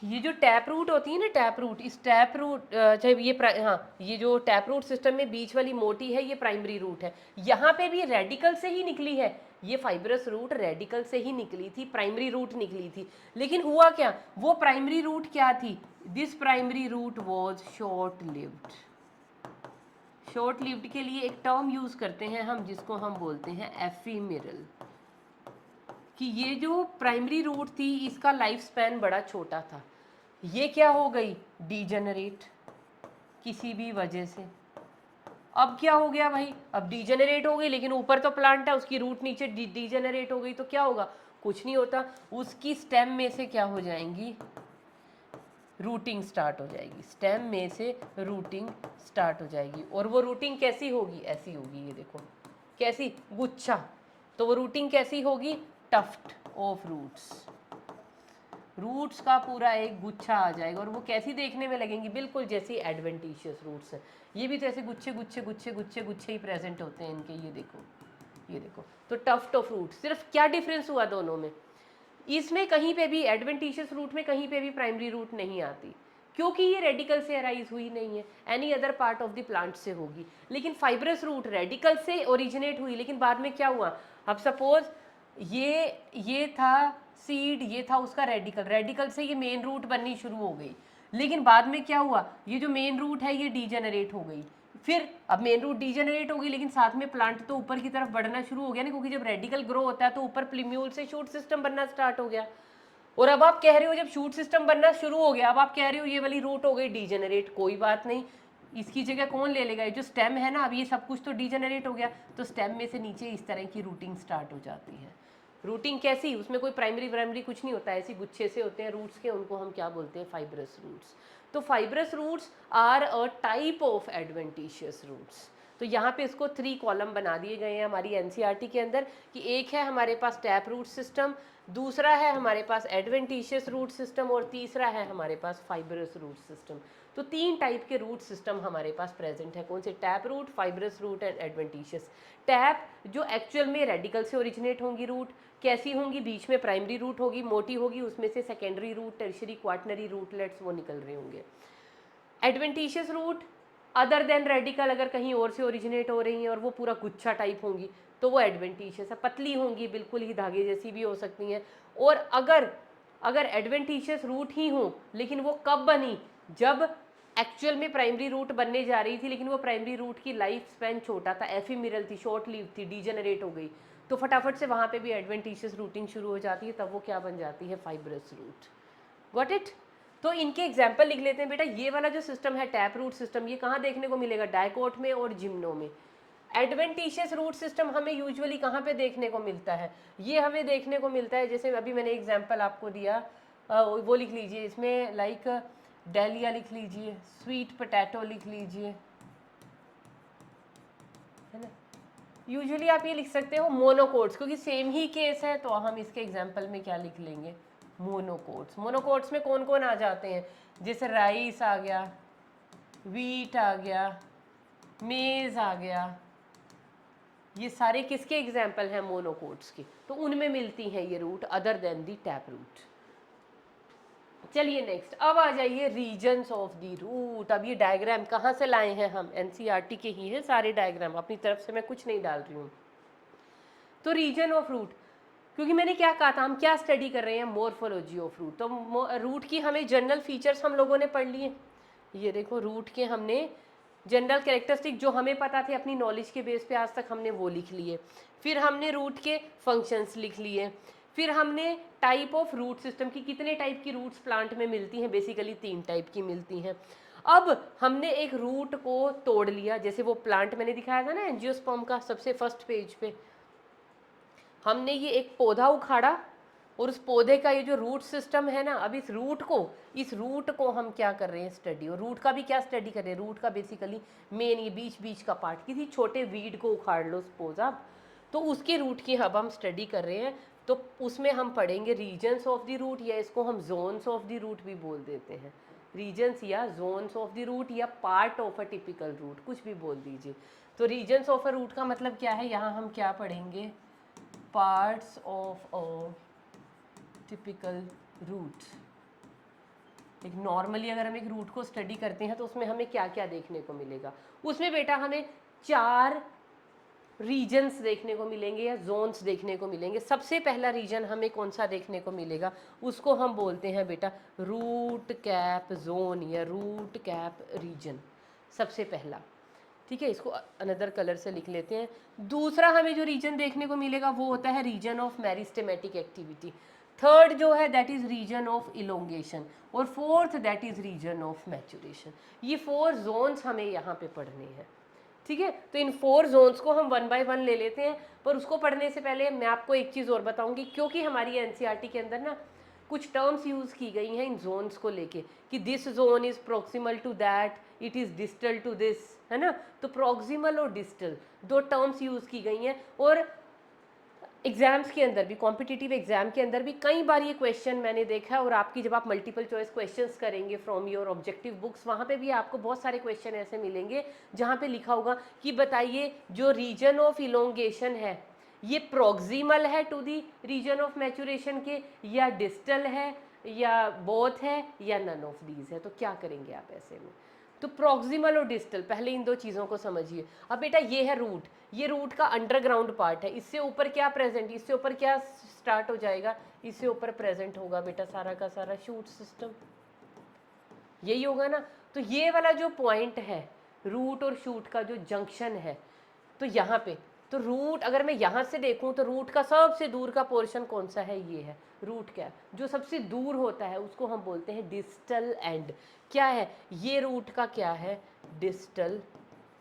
ये जो टैप रूट होती है ना, टैप रूट, इस टैप रूट चाहे ये हाँ, ये जो टैप रूट सिस्टम में बीच वाली मोटी है ये प्राइमरी रूट है। यहाँ पे भी रेडिकल से ही निकली है, ये फाइब्रस रूट रेडिकल से ही निकली थी, प्राइमरी रूट निकली थी। लेकिन हुआ क्या, वो प्राइमरी रूट क्या थी, this primary root was short lived. Short lived के लिए एक टर्म यूज करते हैं हम जिसको हम बोलते हैं एफीमेरल, कि ये जो प्राइमरी रूट थी इसका लाइफ स्पैन बड़ा छोटा था। ये क्या हो गई, डीजेनरेट किसी भी वजह से। अब क्या हो गया भाई, अब डीजेनरेट हो गई, लेकिन ऊपर तो प्लांट है, उसकी रूट नीचे डीजेनरेट हो गई, तो क्या होगा, कुछ नहीं होता, उसकी स्टेम में से क्या हो जाएंगी, रूटिंग स्टार्ट हो जाएगी, स्टेम में से रूटिंग स्टार्ट हो जाएगी। और वो रूटिंग कैसी होगी, ऐसी होगी, ये देखो कैसी, गुच्छा। तो वो रूटिंग कैसी होगी, टफ्ट ऑफ रूट्स, रूट्स का पूरा एक गुच्छा आ जाएगा। और वो कैसी देखने में लगेंगी, बिल्कुल जैसी एडवेंटिशियस रूट्स हैं। ये भी तो ऐसे गुच्छे गुच्छे गुच्छे गुच्छे गुच्छे ही प्रेजेंट होते हैं इनके, ये देखो, ये देखो। तो टफ्ट ऑफ रूट, सिर्फ क्या डिफरेंस हुआ दोनों में, इसमें कहीं पे भी एडवेंटिशियस रूट में कहीं पे भी प्राइमरी रूट नहीं आती, क्योंकि ये रेडिकल से अराइज हुई नहीं है, any other part of the plant से होगी। लेकिन फाइब्रस रूट रेडिकल से ओरिजिनेट हुई, लेकिन बाद में क्या हुआ, अब सपोज ये था सीड, ये था उसका रेडिकल, रेडिकल से ये मेन रूट बननी शुरू हो गई, लेकिन बाद में क्या हुआ, ये जो मेन रूट है ये डीजेनरेट हो गई। फिर अब मेन रूट डीजेनरेट हो गई, लेकिन साथ में प्लांट तो ऊपर की तरफ बढ़ना शुरू हो गया ना, क्योंकि जब रेडिकल ग्रो होता है तो ऊपर प्लीम्यूल से शूट सिस्टम बनना स्टार्ट हो गया। और अब आप कह रहे हो जब शूट सिस्टम बनना शुरू हो गया, अब आप कह रहे हो ये वाली रूट हो गई डीजेनरेट, कोई बात नहीं, इसकी जगह कौन ले लेगा, ये जो स्टेम है ना, अब ये सब कुछ तो डीजेनरेट हो गया, तो स्टेम में से नीचे इस तरह की रूटिंग स्टार्ट हो जाती है। रूटिंग कैसी, उसमें कोई प्राइमरी कुछ नहीं होता, ऐसी गुच्छे से होते हैं रूट्स के, उनको हम क्या बोलते हैं, फाइब्रस रूट्स। तो fibrous roots are a type of adventitious roots. तो यहाँ पे इसको 3 कॉलम बना दिए गए हैं हमारी एनसीईआरटी के अंदर, कि एक है हमारे पास टैप रूट सिस्टम, दूसरा है हमारे पास एडवेंटिशियस रूट सिस्टम, और तीसरा है हमारे पास फाइब्रस रूट सिस्टम। तो 3 टाइप के रूट सिस्टम हमारे पास प्रेजेंट है, कौन से, tap root, fibrous root and adventitious. Tap जो एक्चुअल में रेडिकल से ओरिजिनेट होंगी रूट, कैसी होंगी, बीच में प्राइमरी रूट होगी, मोटी होगी, उसमें से secondary root, tertiary, quaternary rootlets वो निकल रहे होंगे। Adventitious root other than radical अगर कहीं और से ओरिजिनेट हो रही हैं और वो पूरा गुच्छा टाइप होंगी तो वो एडवेंटिशियस है, पतली होंगी, बिल्कुल ही धागे जैसी भी हो सकती हैं। और अगर एडवेंटिशियस रूट ही हो, लेकिन वो कब बनी, जब एक्चुअल में प्राइमरी रूट बनने जा रही थी, लेकिन वो प्राइमरी रूट की लाइफ स्पैन छोटा था, एफीमेरल थी, शॉर्ट लिव थी, डीजेनरेट हो गई, तो फटाफट से वहाँ पे भी एडवेंटिशियस रूटिंग शुरू हो जाती है, तब वो क्या बन जाती है, फाइब्रस रूट। Got it. तो इनके एग्जाम्पल लिख लेते हैं बेटा। ये वाला जो सिस्टम है टैप रूट सिस्टम, ये कहाँ देखने को मिलेगा, डायकोट में और जिम्नो में। एडवेंटिशियस रूट सिस्टम हमें यूजुअली कहाँ पे देखने को मिलता है, ये हमें देखने को मिलता है, जैसे अभी मैंने एग्जाम्पल आपको दिया, वो लिख लीजिए इसमें, लाइक डैलिया लिख लीजिए, स्वीट पोटैटो लिख लीजिए, है ना। यूजुअली आप ये लिख सकते हो मोनोकोट्स, क्योंकि सेम ही केस है, तो हम इसके एग्जाम्पल में क्या लिख लेंगे, मोनोकोट्स। मोनोकोट्स में कौन कौन आ जाते हैं, जैसे राइस आ गया, वीट आ गया, मेज आ गया, ये सारे किसके एग्जाम्पल हैं, मोनोकोट्स के। तो उनमें मिलती हैं ये रूट अदर देन दी टैप रूट। चलिए नेक्स्ट, अब आ जाइए रीजन्स ऑफ दी रूट। अब ये डायग्राम कहाँ से लाए हैं हम, एनसीईआरटी के ही हैं सारे डायग्राम, अपनी तरफ से मैं कुछ नहीं डाल रही हूँ। तो रीजन ऑफ रूट, क्योंकि मैंने क्या कहा था, हम क्या स्टडी कर रहे हैं, मॉर्फोलॉजी ऑफ रूट। तो रूट की हमें जनरल फीचर्स हम लोगों ने पढ़ लिए, ये देखो रूट के हमने जनरल कैरेक्टरिस्टिक जो हमें पता थे अपनी नॉलेज के बेस पे आज तक हमने वो लिख लिए। फिर हमने रूट के फंक्शंस लिख लिए। फिर हमने टाइप ऑफ रूट सिस्टम की, कितने टाइप की रूट्स प्लांट में मिलती हैं, बेसिकली 3 टाइप की मिलती हैं। अब हमने एक रूट को तोड़ लिया, जैसे वो प्लांट मैंने दिखाया था ना एंजियोस्पर्म का, सबसे फर्स्ट पेज पे, हमने ये एक पौधा उखाड़ा और उस पौधे का ये जो रूट सिस्टम है ना, अब इस रूट को हम क्या कर रहे हैं, स्टडी। और रूट का भी क्या स्टडी कर रहे हैं, रूट का बेसिकली मेन ये बीच बीच का पार्ट, किसी छोटे वीड को उखाड़ लो सपोज आप, तो उसके रूट की अब हम स्टडी कर रहे हैं। तो उसमें हम पढ़ेंगे रीजन्स ऑफ द रूट, या इसको हम जोन्स ऑफ द रूट भी बोल देते हैं, रीजन्स या जोन्स ऑफ द रूट या part of a typical root, कुछ भी बोल दीजिए। तो रीजन्स ऑफ अ रूट का मतलब क्या है, यहाँ हम क्या पढ़ेंगे, parts of a typical root. एक नॉर्मली अगर हम एक रूट को स्टडी करते हैं तो उसमें हमें क्या क्या देखने को मिलेगा, उसमें बेटा हमें 4 रीजन्स देखने को मिलेंगे या जोन्स देखने को मिलेंगे। सबसे पहला रीजन हमें कौन सा देखने को मिलेगा, उसको हम बोलते हैं बेटा रूट कैप जोन या रूट कैप रीजन, सबसे पहला। ठीक है, इसको अनदर कलर से लिख लेते हैं। दूसरा हमें जो रीजन देखने को मिलेगा वो होता है region of meristematic activity. Third जो है that is region of elongation, और fourth that is region of maturation. ये 4 जोन्स हमें यहाँ पे पढ़ने हैं। ठीक है, तो इन 4 जोन्स को हम 1 बाय 1 ले लेते हैं, पर उसको पढ़ने से पहले मैं आपको एक चीज़ और बताऊंगी, क्योंकि हमारी एनसीईआरटी के अंदर ना कुछ टर्म्स यूज़ की गई हैं इन जोन्स को लेके, कि this zone is proximal to that, it is distal to this, है ना। तो प्रोक्सिमल और डिस्टल 2 टर्म्स यूज़ की गई हैं, और एग्जाम्स के अंदर भी, कॉम्पिटिटिव एग्जाम के अंदर भी कई बार ये क्वेश्चन मैंने देखा है। और आपकी जब आप मल्टीपल चॉइस क्वेश्चंस करेंगे फ्रॉम योर ऑब्जेक्टिव बुक्स, वहाँ पे भी आपको बहुत सारे क्वेश्चन ऐसे मिलेंगे जहाँ पे लिखा होगा कि बताइए जो रीजन ऑफ इलोंगेशन है ये प्रोक्सिमल है to the region of maturation के, या डिस्टल है, या बोथ है, या नन ऑफ दीज है। तो क्या करेंगे आप ऐसे में, तो प्रॉक्सिमल और डिस्टल, पहले इन 2 चीज़ों को समझिए। अब बेटा ये है रूट, ये रूट का अंडरग्राउंड पार्ट है, इससे ऊपर क्या प्रेजेंट, इससे ऊपर क्या स्टार्ट हो जाएगा, इससे ऊपर प्रेजेंट होगा बेटा सारा का सारा शूट सिस्टम, यही होगा ना। तो ये वाला जो पॉइंट है रूट और शूट का जो जंक्शन है, तो यहाँ पे तो रूट, अगर मैं यहाँ से देखूँ तो रूट का सबसे दूर का पोर्शन कौन सा है, ये है रूट कैप। जो सबसे दूर होता है उसको हम बोलते हैं डिस्टल एंड। क्या है ये, रूट का क्या है, डिस्टल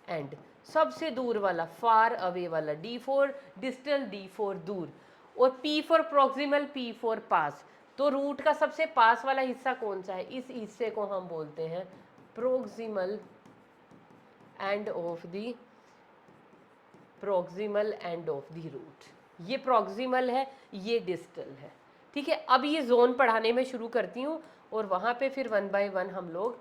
एंड, सबसे दूर वाला, फार अवे वाला। D for distal, D for दूर, और P for proximal, P for पास। तो रूट का सबसे पास वाला हिस्सा कौन सा है, इस हिस्से को हम बोलते हैं proximal end of the, proximal end of the root. ये प्रॉक्सिमल है, ये डिस्टल है। ठीक है, अब ये जोन पढ़ाने में शुरू करती हूँ, और वहाँ पे फिर 1 बाय 1 हम लोग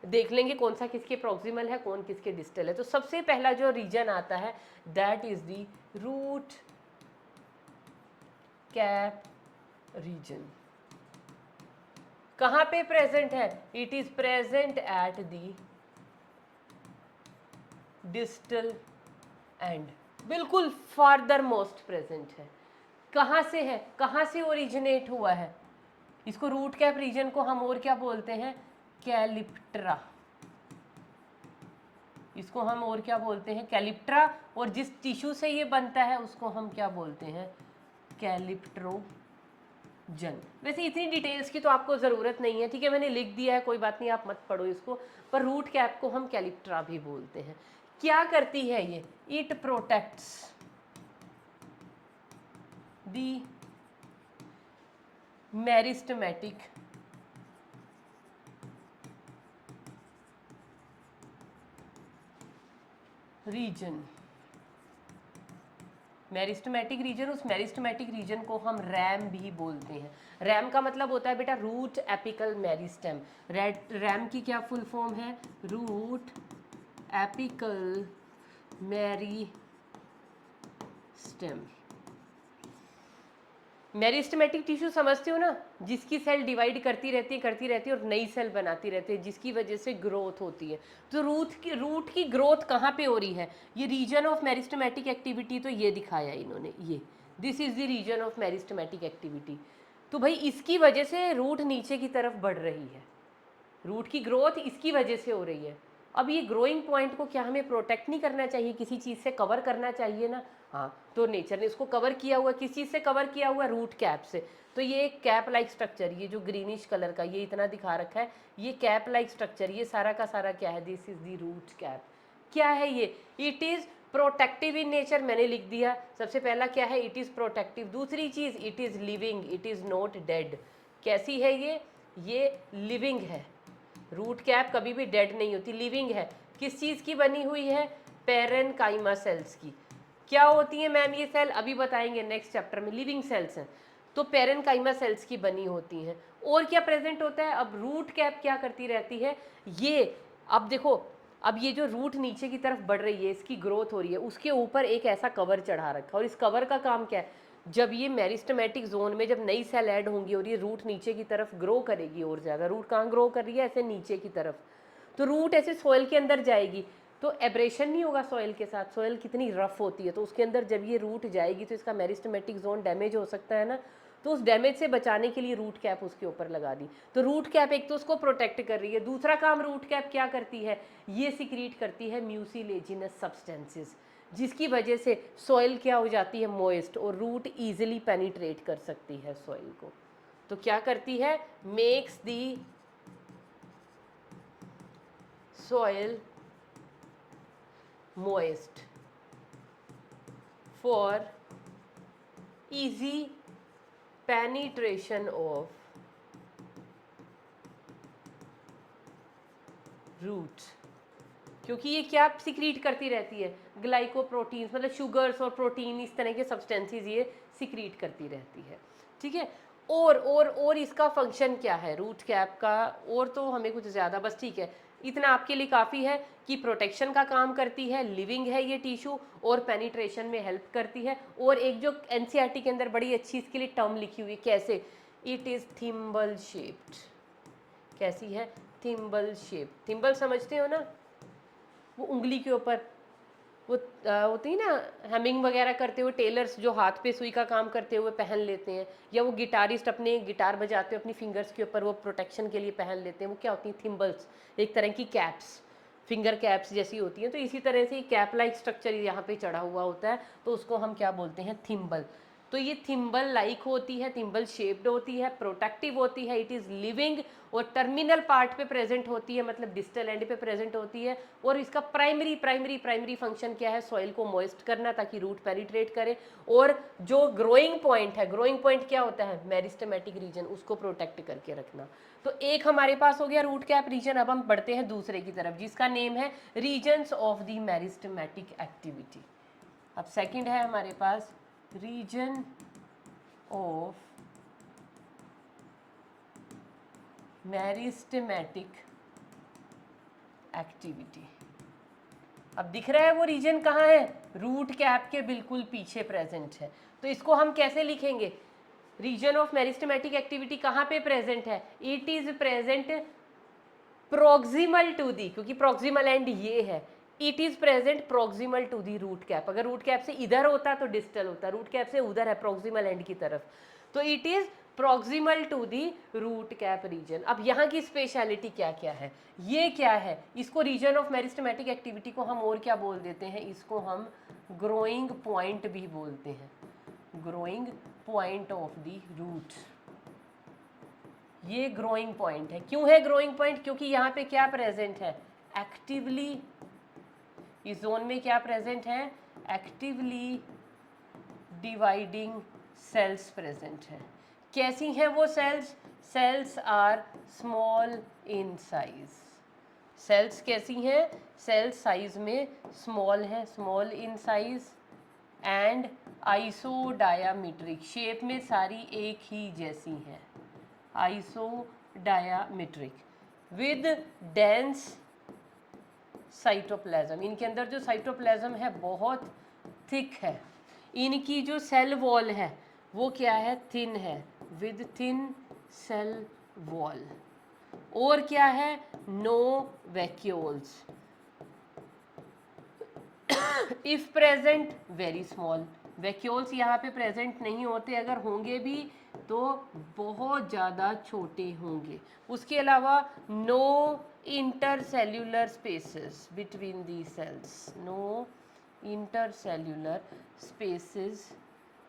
देख लेंगे कौन सा किसके प्रॉक्सिमल है, कौन किसके डिस्टल है। तो सबसे पहला जो रीजन आता है that is the root cap region. कहाँ पे प्रेजेंट है, it is present at the distal end, बिल्कुल फार्दर मोस्ट प्रेजेंट है। कहाँ से है, कहाँ से ओरिजिनेट हुआ है, इसको रूट कैप रीजन को हम और क्या बोलते हैं, कैलिप्ट्रा। इसको हम और क्या बोलते हैं, कैलिप्ट्रा। और जिस टिश्यू से ये बनता है उसको हम क्या बोलते हैं, कैलिप्ट्रोजन। वैसे इतनी डिटेल्स की तो आपको ज़रूरत नहीं है, ठीक है, मैंने लिख दिया है, कोई बात नहीं, आप मत पढ़ो इसको। पर रूट कैप को हम कैलिप्ट्रा भी बोलते हैं। क्या करती है ये, it protects the meristematic reason. Meristematic reason, उस मेरिस्टेमेटिक रीजन को हम रैम भी बोलते हैं। रैम का मतलब होता है बेटा रूट एपिकल मेरिस्टेम। रैम की क्या फुल फॉर्म है, root apical meristem. Meristematic tissue समझते हो ना, जिसकी सेल डिवाइड करती रहती है और नई सेल बनाती रहती है, जिसकी वजह से ग्रोथ होती है। तो रूट की ग्रोथ कहाँ पे हो रही है, ये रीजन ऑफ मेरिस्टेमेटिक एक्टिविटी, तो ये दिखाया इन्होंने, ये this is the region of meristematic activity. तो भाई इसकी वजह से रूट नीचे की तरफ बढ़ रही है, रूट की ग्रोथ इसकी वजह से हो रही है। अब ये ग्रोइंग पॉइंट को क्या हमें प्रोटेक्ट नहीं करना चाहिए, किसी चीज़ से कवर करना चाहिए ना। हाँ, तो नेचर ने इसको कवर किया हुआ, किस चीज़ से कवर किया हुआ, रूट कैप से। तो ये एक कैप लाइक स्ट्रक्चर, ये जो ग्रीनिश कलर का ये इतना दिखा रखा है, ये कैप लाइक स्ट्रक्चर, ये सारा का सारा क्या है, this is the root cap. क्या है ये, it is protective in nature मैंने लिख दिया, सबसे पहला क्या है, इट इज़ प्रोटेक्टिव। दूसरी चीज़, it is living, it is not dead. कैसी है ये लिविंग है। रूट कैप कभी भी डेड नहीं होती, लिविंग है। किस चीज़ की बनी हुई है, पेरेनकाइमा सेल्स की। क्या होती है मैम ये सेल, अभी बताएंगे नेक्स्ट चैप्टर में, लिविंग सेल्स हैं। तो पेरेनकाइमा सेल्स की बनी होती हैं। और क्या प्रेजेंट होता है, अब रूट कैप क्या करती रहती है, ये अब देखो, अब ये जो रूट नीचे की तरफ बढ़ रही है, इसकी ग्रोथ हो रही है, उसके ऊपर एक ऐसा कवर चढ़ा रखा है, और इस कवर का काम क्या है, जब ये मेरिस्टेमेटिक जोन में जब नई सेल ऐड होंगी और ये रूट नीचे की तरफ ग्रो करेगी, और ज़्यादा रूट कहाँ ग्रो कर रही है, ऐसे नीचे की तरफ, तो रूट ऐसे सॉइल के अंदर जाएगी, तो एब्रेशन नहीं होगा सॉइल के साथ, सॉइल कितनी रफ होती है, तो उसके अंदर जब ये रूट जाएगी तो इसका मेरिस्टेमेटिक जोन डैमेज हो सकता है ना, तो उस डैमेज से बचाने के लिए रूट कैप उसके ऊपर लगा दी। तो रूट कैप एक तो उसको प्रोटेक्ट कर रही है, दूसरा काम रूट कैप क्या करती है, ये सिक्रीट करती है म्यूसिलेजिनस सब्सटेंसेस, जिसकी वजह से सॉइल क्या हो जाती है, मॉइस्ट, और रूट ईजिली पेनिट्रेट कर सकती है सॉइल को। तो क्या करती है, makes the soil moist for easy penetration of root। क्योंकि ये क्या सिक्रीट करती रहती है, ग्लाइकोप्रोटीन्स, मतलब शुगर्स और प्रोटीन, इस तरह के सब्सटेंसेस ये सिक्रीट करती रहती है। ठीक है, और इसका फंक्शन क्या है रूट कैप का, और तो हमें कुछ ज़्यादा, बस ठीक है, इतना आपके लिए काफ़ी है कि प्रोटेक्शन का काम करती है, लिविंग है ये टिश्यू, और पेनिट्रेशन में हेल्प करती है। और एक जो एनसीईआरटी के अंदर बड़ी अच्छी इसके लिए टर्म लिखी हुई है, कैसे, इट इज़ थिम्बल शेप्ड। कैसी है, थिम्बल शेप। थिम्बल समझते हो ना, वो उंगली के ऊपर वो होती है ना, हेमिंग वगैरह करते हुए टेलर्स जो हाथ पे सुई का काम करते हुए पहन लेते हैं, या वो गिटारिस्ट अपने गिटार बजाते हुए अपनी फिंगर्स के ऊपर वो प्रोटेक्शन के लिए पहन लेते हैं, वो क्या होती हैं, थिम्बल्स, एक तरह की कैप्स, फिंगर कैप्स जैसी होती हैं। तो इसी तरह से कैप लाइक स्ट्रक्चर यहाँ पे चढ़ा हुआ होता है, तो उसको हम क्या बोलते हैं, थिम्बल। तो ये थिम्बल लाइक होती है, थिम्बल शेप्ड होती है, प्रोटेक्टिव होती है, इट इज़ लिविंग, और टर्मिनल पार्ट पे प्रेजेंट होती है, मतलब डिस्टल एंड पे प्रेजेंट होती है। और इसका प्राइमरी फंक्शन क्या है, सॉइल को मॉइस्ट करना ताकि रूट पेनिट्रेट करे। और जो ग्रोइंग पॉइंट है, ग्रोइंग पॉइंट क्या होता है, मेरिस्टेमेटिक रीजन, उसको प्रोटेक्ट करके रखना। तो एक हमारे पास हो गया रूट कैप रीजन। अब हम बढ़ते हैं दूसरे की तरफ, जिसका नेम है regions of the meristematic activity. अब सेकंड है हमारे पास रीजन ऑफ मेरिस्टेमेटिक एक्टिविटी। अब दिख रहा है वो रीजन कहाँ है, रूट कैप के बिल्कुल पीछे प्रेजेंट है। तो इसको हम कैसे लिखेंगे, रीजन ऑफ मेरिस्टेमेटिक एक्टिविटी कहाँ पे प्रेजेंट है, it is present proximal to the, क्योंकि प्रोक्सिमल एंड ये है, it is present proximal to the root cap. अगर रूट कैप से इधर होता तो डिस्टल होता, रूट कैप से उधर है प्रोक्सिमल एंड की तरफ, तो it is proximal to the root cap region. अब यहाँ की स्पेशलिटी क्या क्या है, ये क्या है, इसको रीजन ऑफ मेरिस्टेमेटिक एक्टिविटी को हम और क्या बोल देते हैं, इसको हम ग्रोइंग पॉइंट भी बोलते हैं, growing point of the root. ये ग्रोइंग पॉइंट है। क्यों है ग्रोइंग पॉइंट, क्योंकि यहाँ पे क्या प्रेजेंट है, एक्टिवली, इस जोन में क्या प्रेजेंट है, एक्टिवली डिवाइडिंग सेल्स प्रेजेंट है। कैसी हैं वो cells, cells are small in size. Cells कैसी हैं, सेल्स साइज में स्मॉल है, small in size, and isodiametric, shape में सारी एक ही जैसी हैं, आइसोडायामीट्रिक, विद डेंस साइटोप्लाज्म। इनके अंदर जो साइटोप्लाज्म है बहुत थिक है, इनकी जो सेल वॉल है वो क्या है, थिन है, विद थिन सेल वॉल। और क्या है, no vacuoles, if present very small. Vacuoles यहाँ पे प्रेजेंट नहीं होते, अगर होंगे भी तो बहुत ज़्यादा छोटे होंगे। उसके अलावा no intercellular spaces between the cells, no intercellular spaces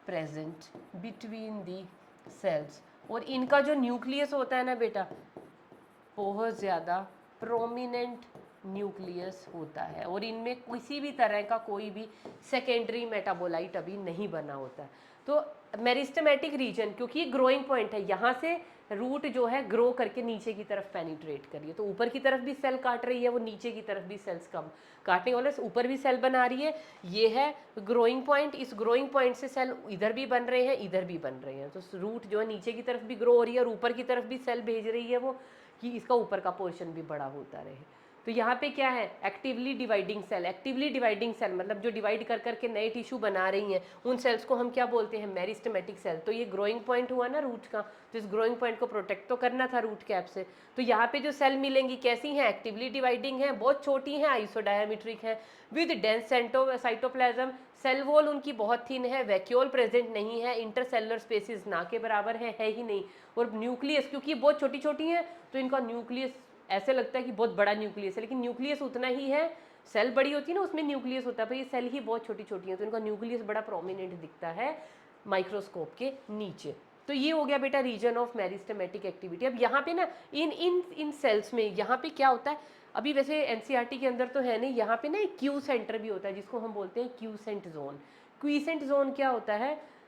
present between the cells. और इनका जो न्यूक्लियस होता है ना बेटा, बहुत ज़्यादा प्रोमिनेंट न्यूक्लियस होता है और इनमें किसी भी तरह का कोई भी सेकेंडरी मेटाबोलाइट अभी नहीं बना होता है। तो मेरिस्टेमेटिक रीजन, क्योंकि ये ग्रोइंग पॉइंट है, यहाँ से रूट जो है ग्रो करके नीचे की तरफ पेनिट्रेट करिए, तो ऊपर की तरफ भी सेल काट रही है, वो नीचे की तरफ भी सेल्स कम काटने वाले, ऊपर भी सेल बना रही है। ये है ग्रोइंग पॉइंट, इस ग्रोइंग पॉइंट से सेल इधर भी बन रहे हैं, इधर भी बन रहे हैं, तो रूट जो है नीचे की तरफ भी ग्रो हो रही है और ऊपर की तरफ भी सेल भेज रही है वो, कि इसका ऊपर का पोर्शन भी बड़ा होता रहे। तो यहाँ पे क्या है, actively dividing cell. Actively dividing cell मतलब जो डिवाइड कर करके नए टिश्यू बना रही हैं, उन सेल्स को हम क्या बोलते हैं, मेरिस्टेमेटिक सेल। तो ये ग्रोइंग पॉइंट हुआ ना रूट का, तो इस ग्रोइंग पॉइंट को प्रोटेक्ट तो करना था रूट कैप से। तो यहाँ पे जो सेल मिलेंगी कैसी हैं, एक्टिवली डिवाइडिंग हैं, बहुत छोटी हैं, आइसोडायमीट्रिक हैं, with dense cytoplasm. Cell wall उनकी बहुत थिन है, वैक्यूल प्रेजेंट नहीं है, इंटरसेलुलर स्पेसिस ना के बराबर है ही नहीं। और न्यूक्लियस, क्योंकि ये बहुत छोटी छोटी हैं, तो इनका न्यूक्लियस ऐसे लगता है कि बहुत बड़ा न्यूक्लियस है, लेकिन न्यूक्लियस उतना ही है। सेल बड़ी होती है ना, उसमें न्यूक्लियस होता है, पर ये सेल ही बहुत छोटी छोटी है, तो इनका न्यूक्लियस बड़ा प्रोमिनेंट दिखता है माइक्रोस्कोप के नीचे। तो ये हो गया बेटा रीजन ऑफ मेरिस्टेमेटिक एक्टिविटी। अब यहाँ पे ना इन इन इन सेल्स में यहाँ पे क्या होता है, अभी वैसे एनसीईआरटी के अंदर तो है नहीं, यहाँ पे ना एक क्यू सेंटर भी होता है जिसको हम बोलते हैं क्यूसेंट जोन। क्वीसेंट जोन क्या होता है,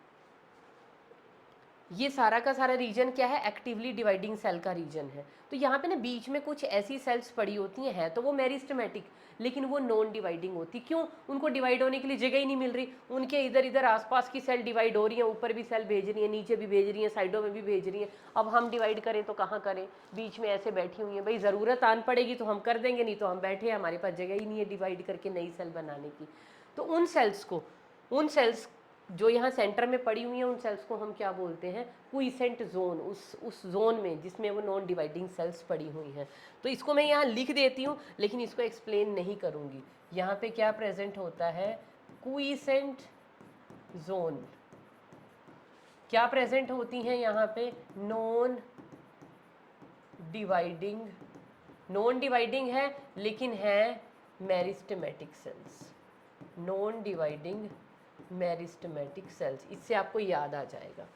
ये सारा का सारा रीजन क्या है, एक्टिवली डिवाइडिंग सेल का रीजन है। तो यहाँ पे ना बीच में कुछ ऐसी सेल्स पड़ी होती हैं तो वो मेरिस्टेमेटिक, लेकिन वो नॉन डिवाइडिंग होती। क्यों, उनको डिवाइड होने के लिए जगह ही नहीं मिल रही, उनके इधर इधर आसपास की सेल डिवाइड हो रही हैं, ऊपर भी सेल भेज रही हैं, नीचे भी भेज रही हैं, साइडों में भी भेज रही हैं। अब हम डिवाइड करें तो कहाँ करें, बीच में ऐसे बैठी हुई हैं, भाई ज़रूरत आन पड़ेगी तो हम कर देंगे, नहीं तो हम बैठे हैं, हमारे पास जगह ही नहीं है डिवाइड करके नई सेल बनाने की। तो उन सेल्स जो यहाँ सेंटर में पड़ी हुई हैं, उन सेल्स को हम क्या बोलते हैं, क्वीसेंट जोन। उस जोन में जिसमें वो नॉन डिवाइडिंग सेल्स पड़ी हुई हैं। तो इसको मैं यहाँ लिख देती हूँ, लेकिन इसको एक्सप्लेन नहीं करूँगी। यहाँ पे क्या प्रेजेंट होता है, क्वीसेंट जोन। क्या प्रेजेंट होती हैं यहाँ पे, नॉन डिवाइडिंग है, लेकिन है meristematic cells, non dividing meristematic cells. इससे आपको याद आ जाएगा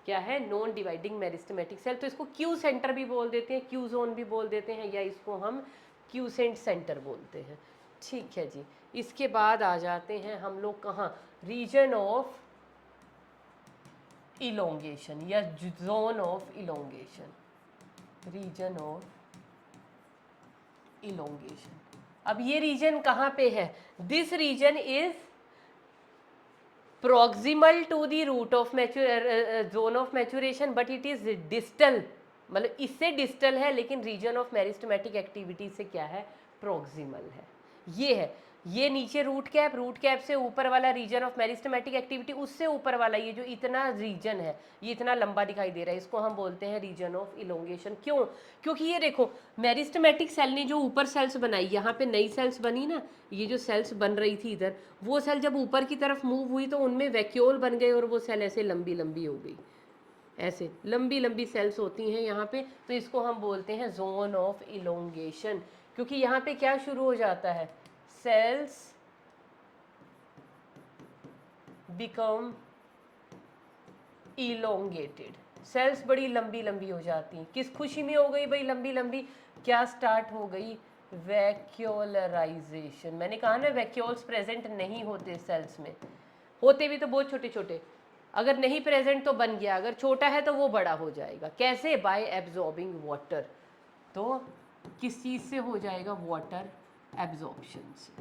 क्या है, नॉन डिवाइडिंग मेरिस्टेमेटिक सेल। तो इसको क्यू सेंटर भी बोल देते हैं, क्यू जोन भी बोल देते हैं, या इसको हम क्यूसेंट सेंटर बोलते हैं। ठीक है जी। इसके बाद आ जाते हैं हम लोग कहाँ, रीजन ऑफ इलोंगेशन या zone of elongation, region of elongation. अब ये रीजन कहाँ पे है, this region is proximal to the root of zone of maturation, but it is distal, मतलब इससे डिस्टल है, लेकिन रीजन ऑफ मेरिस्टेमेटिक एक्टिविटी से क्या है, प्रोक्सिमल है। ये है, ये नीचे रूट कैप से ऊपर वाला रीजन ऑफ मेरिस्टेमेटिक एक्टिविटी, उससे ऊपर वाला ये जो इतना रीजन है, ये इतना लंबा दिखाई दे रहा है, इसको हम बोलते हैं रीजन ऑफ इलोंगेशन। क्यों, क्योंकि ये देखो मेरिस्टेमेटिक सेल ने जो ऊपर सेल्स बनाई, यहाँ पे नई सेल्स बनी ना, ये जो सेल्स बन रही थी इधर, वो सेल जब ऊपर की तरफ मूव हुई तो उनमें वैक्यूल बन गए और वो सेल ऐसे लंबी लंबी हो गई, ऐसे लंबी लंबी सेल्स होती हैं यहाँ पे। तो इसको हम बोलते हैं जोन ऑफ इलोंगेशन, क्योंकि यहाँ पे क्या शुरू हो जाता है, सेल्स बिकम इलोंगेटेड, सेल्स बड़ी लंबी लंबी हो जाती हैं। किस खुशी में हो गई भाई लंबी लंबी, क्या स्टार्ट हो गई, वैक्यूलराइजेशन। मैंने कहा ना वैक्यूल्स प्रेजेंट नहीं होते सेल्स में, होते भी तो बहुत छोटे छोटे, अगर नहीं प्रेजेंट तो बन गया, अगर छोटा है तो वो बड़ा हो जाएगा। कैसे, बाय एब्जॉर्बिंग वाटर। तो किस चीज़ से हो जाएगा, वाटर एब्जॉर्प्शन से।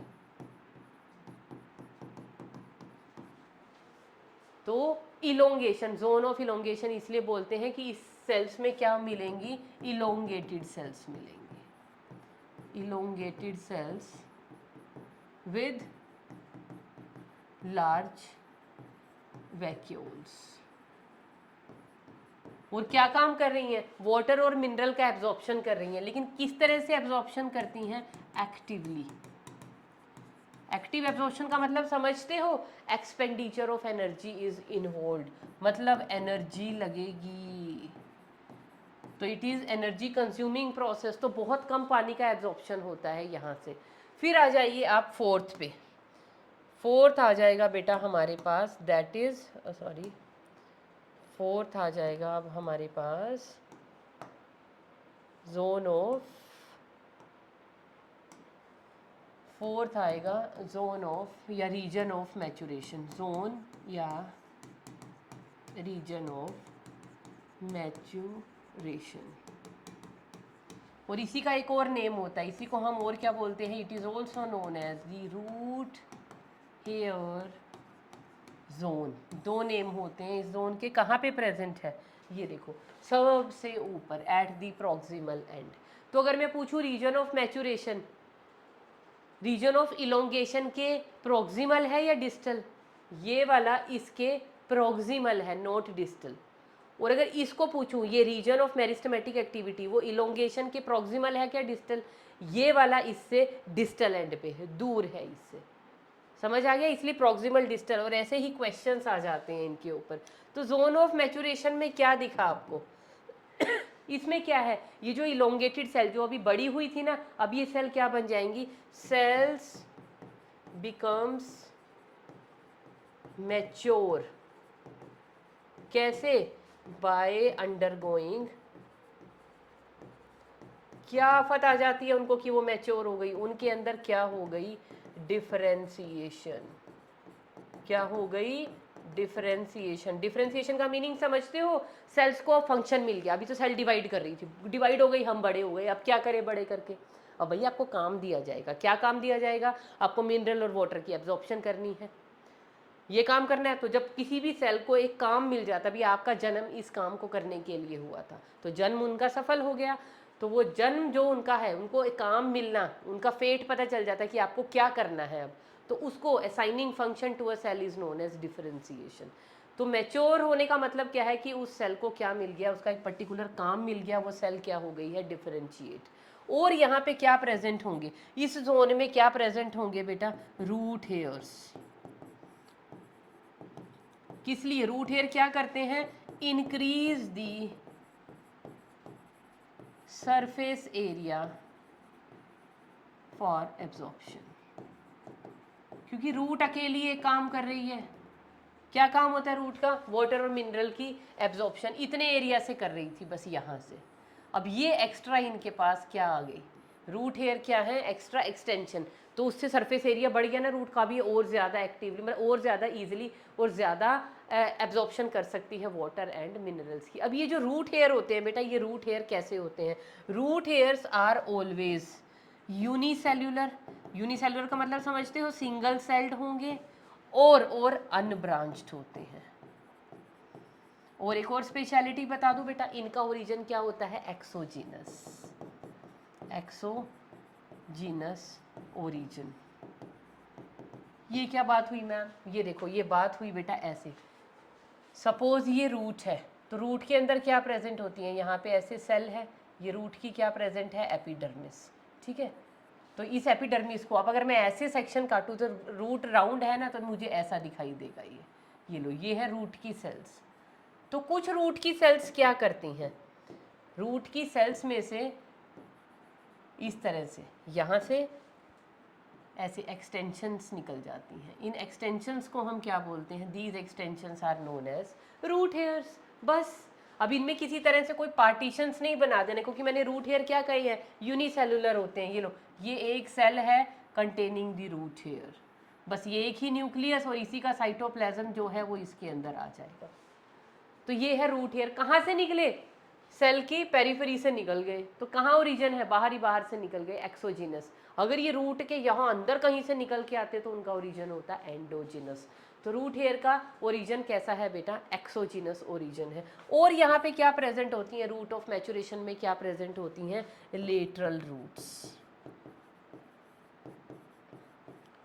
तो इलोंगेशन, जोन ऑफ इलोंगेशन इसलिए बोलते हैं कि इस सेल्स में क्या मिलेंगी, इलोंगेटेड सेल्स मिलेंगी, elongated cells with large vacuoles. और क्या काम कर रही हैं, वाटर और मिनरल का एब्जॉर्प्शन कर रही हैं, लेकिन किस तरह से एब्जॉर्प्शन करती हैं, एक्टिवली। एक्टिव एब्जॉर्प्शन का मतलब समझते हो, expenditure of energy is involve, मतलब एनर्जी लगेगी, तो it is energy consuming process. तो बहुत कम पानी का एब्जॉर्प्शन होता है यहाँ से। फिर आ जाइए आप फोर्थ पे, फोर्थ आ जाएगा बेटा हमारे पास, दैट इज सॉरी, फोर्थ आ जाएगा अब हमारे पास जोन ऑफ फोर्थ आएगा जोन ऑफ या रीजन ऑफ मैचुरेशन, जोन या रीजन ऑफ मैचुरेशन। और इसी का एक और नेम होता है, इसी को हम और क्या बोलते हैं, it is also known as the root hair zone. दो नेम होते हैं इस जोन के। कहाँ पे प्रेजेंट है, ये देखो सबसे ऊपर एट द प्रॉक्सिमल एंड। तो अगर मैं पूछूं region of maturation, region of elongation के प्रॉक्सिमल है या डिस्टल, ये वाला इसके प्रॉक्सिमल है, नॉट डिस्टल। और अगर इसको पूछूं ये रीजन ऑफ मेरिस्टेमेटिक एक्टिविटी, वो इलोंगेशन के प्रॉक्सिमल है क्या डिस्टल, ये वाला इससे डिस्टल एंड पे है, दूर है इससे। समझ आ गया, इसलिए प्रॉक्सिमल डिस्टल। और ऐसे ही क्वेश्चंस आ जाते हैं इनके ऊपर। तो जोन ऑफ मैचुरेशन में क्या दिखा आपको इसमें क्या है, ये जो इलोंगेटेड सेल जो अभी बड़ी हुई थी ना, अब ये सेल क्या बन जाएंगी, सेल्स बिकम्स मैच्योर। कैसे, बाय अंडरगोइंग, क्या आफत आ जाती है उनको कि वो मैच्योर हो गई, उनके अंदर क्या हो गई, डिफरेंशिएशन। क्या हो गई, डिफरेंशिएशन। डिफरेंशिएशन का मीनिंग समझते हो, सेल्स को फंक्शन मिल गया। अभी तो सेल डिवाइड कर रही थी, डिवाइड हो गई, हम बड़े हो गए, अब क्या करें बड़े करके, अब भैया आपको काम दिया जाएगा। क्या काम दिया जाएगा, आपको मिनरल और वाटर की एब्जॉर्प्शन करनी है, ये काम करना है। तो जब किसी भी सेल को एक काम मिल जाता, भी आपका जन्म इस काम को करने के लिए हुआ था, तो जन्म उनका सफल हो गया। तो वो जन्म जो उनका है, उनको एक काम मिलना, उनका फेट पता चल जाता है कि आपको क्या करना है अब, तो उसको assigning function to a cell is known as differentiation. तो मैच्योर होने का मतलब क्या है कि उस सेल को क्या मिल गया, उसका एक पर्टिकुलर काम मिल गया, वो सेल क्या हो गई है, डिफरेंशिएट। और यहाँ पे क्या प्रेजेंट होंगे, इस जोन में क्या प्रेजेंट होंगे बेटा, रूट हेयर्स। किस लिए, रूट हेयर क्या करते हैं, increase the surface area for absorption. क्योंकि रूट अकेली एक काम कर रही है, क्या काम होता है रूट का, वाटर और मिनरल की एब्जॉर्प्शन, इतने एरिया से कर रही थी बस यहाँ से। अब ये एक्स्ट्रा इनके पास क्या आ गई, रूट हेयर क्या है, एक्स्ट्रा एक्सटेंशन। तो उससे सरफेस एरिया बढ़ गया ना रूट का भी, और ज़्यादा एक्टिवली, मतलब और ज़्यादा इजीली और ज़्यादा एब्जॉर्प्शन कर सकती है वाटर एंड मिनरल्स की। अब ये जो रूट हेयर होते हैं बेटा, ये रूट हेयर कैसे होते हैं, root hairs are always unicellular. Unicellular का मतलब समझते हो, सिंगल सेल्ड होंगे और अनब्रांच्ड होते हैं। और एक और स्पेशलिटी बता दूं बेटा, इनका ओरिजिन क्या होता है, एक्सोजीनस। Exogenous origin. ये क्या बात हुई मैम, ये देखो ये बात हुई बेटा ऐसे, सपोज ये रूट है, तो रूट के अंदर क्या प्रेजेंट होती है, यहाँ पे ऐसे सेल है, ये रूट की क्या प्रेजेंट है, एपिडर्मिस। ठीक है, तो इस एपिडर्मिस को अब अगर मैं ऐसे सेक्शन काटूँ तो रूट राउंड है ना, तो मुझे ऐसा दिखाई देगा। ये लो, ये है रूट की सेल्स। तो कुछ रूट की सेल्स क्या करती हैं, रूट की सेल्स में से इस तरह से यहाँ से ऐसे एक्सटेंशंस निकल जाती हैं। इन एक्सटेंशंस को हम क्या बोलते हैं, these extensions are known as root hairs. बस अब इनमें किसी तरह से कोई पार्टीशंस नहीं बना देने, क्योंकि मैंने रूट हेयर क्या कही है, यूनिसेलुलर होते हैं। ये लो, ये एक सेल है कंटेनिंग द रूट हेयर, बस ये एक ही न्यूक्लियस और इसी का साइटोप्लाज्म जो है वो इसके अंदर आ जाएगा। तो ये है रूट हेयर। कहाँ से निकले, सेल की पेरिफेरी से निकल गए। तो कहाँ ओरिजिन है, बाहर से निकल गए, एक्सोजिनस। अगर ये रूट के यहाँ अंदर कहीं से निकल के आते तो उनका ओरिजिन होता है एंडोजिनस। तो रूट हेयर का ओरिजिन कैसा है बेटा, एक्सोजिनस ओरिजिन है। और यहाँ पे क्या प्रेजेंट होती हैं, रूट ऑफ मैचुरेशन में क्या प्रेजेंट होती हैं, लेटरल रूट्स।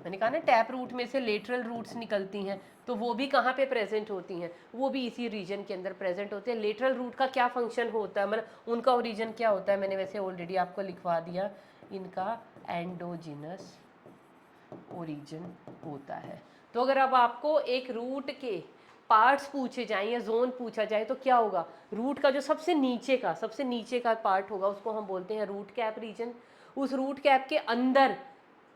मैंने कहा ना टैप रूट में से लेटरल रूट्स निकलती हैं, तो वो भी कहाँ पे प्रेजेंट होती हैं, वो भी इसी रीजन के अंदर प्रेजेंट होते हैं। लेटरल रूट का क्या फंक्शन होता है, मतलब उनका ओरिजिन क्या होता है, मैंने वैसे ऑलरेडी आपको लिखवा दिया, इनका एंडोजिनस ओरिजिन होता है। तो अगर अब आपको एक रूट के पार्ट्स पूछे जाएं या जोन पूछा जाए तो क्या होगा, रूट का जो सबसे नीचे का पार्ट होगा उसको हम बोलते हैं रूट कैप रीजन। उस रूट कैप के अंदर,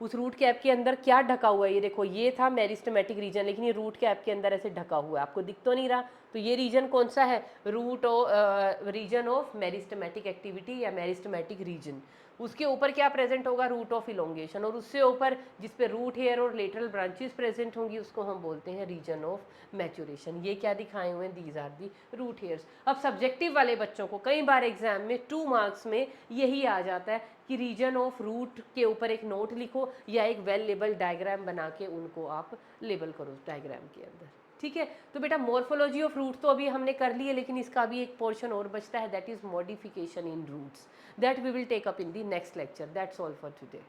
उस रूट कैप के अंदर क्या ढका हुआ है, ये देखो ये था मेरिस्टेमेटिक रीजन, लेकिन ये रूट कैप के अंदर ऐसे ढका हुआ है, आपको दिख तो नहीं रहा, तो ये रीजन कौन सा है, root region of meristematic activity या मेरिस्टेमेटिक रीजन। उसके ऊपर क्या प्रेजेंट होगा, रूट ऑफ इलोंगेशन, और उससे ऊपर जिस पे रूट हेयर और लेटरल ब्रांचेस प्रेजेंट होंगी उसको हम बोलते हैं रीजन ऑफ मैच्योरेशन। ये क्या दिखाए हुए हैं, these are the root hairs. अब सब्जेक्टिव वाले बच्चों को कई बार एग्जाम में 2 मार्क्स में यही आ जाता है कि रीजन ऑफ रूट के ऊपर एक नोट लिखो या एक वेल लेबल डायग्राम बना के उनको आप लेबल करो डायग्राम के अंदर। ठीक है, तो बेटा मॉर्फोलॉजी ऑफ रूट तो अभी हमने कर ली है, लेकिन इसका भी एक पोर्शन और बचता है, that is modification in roots, that we will take up in the next lecture. That's all for today.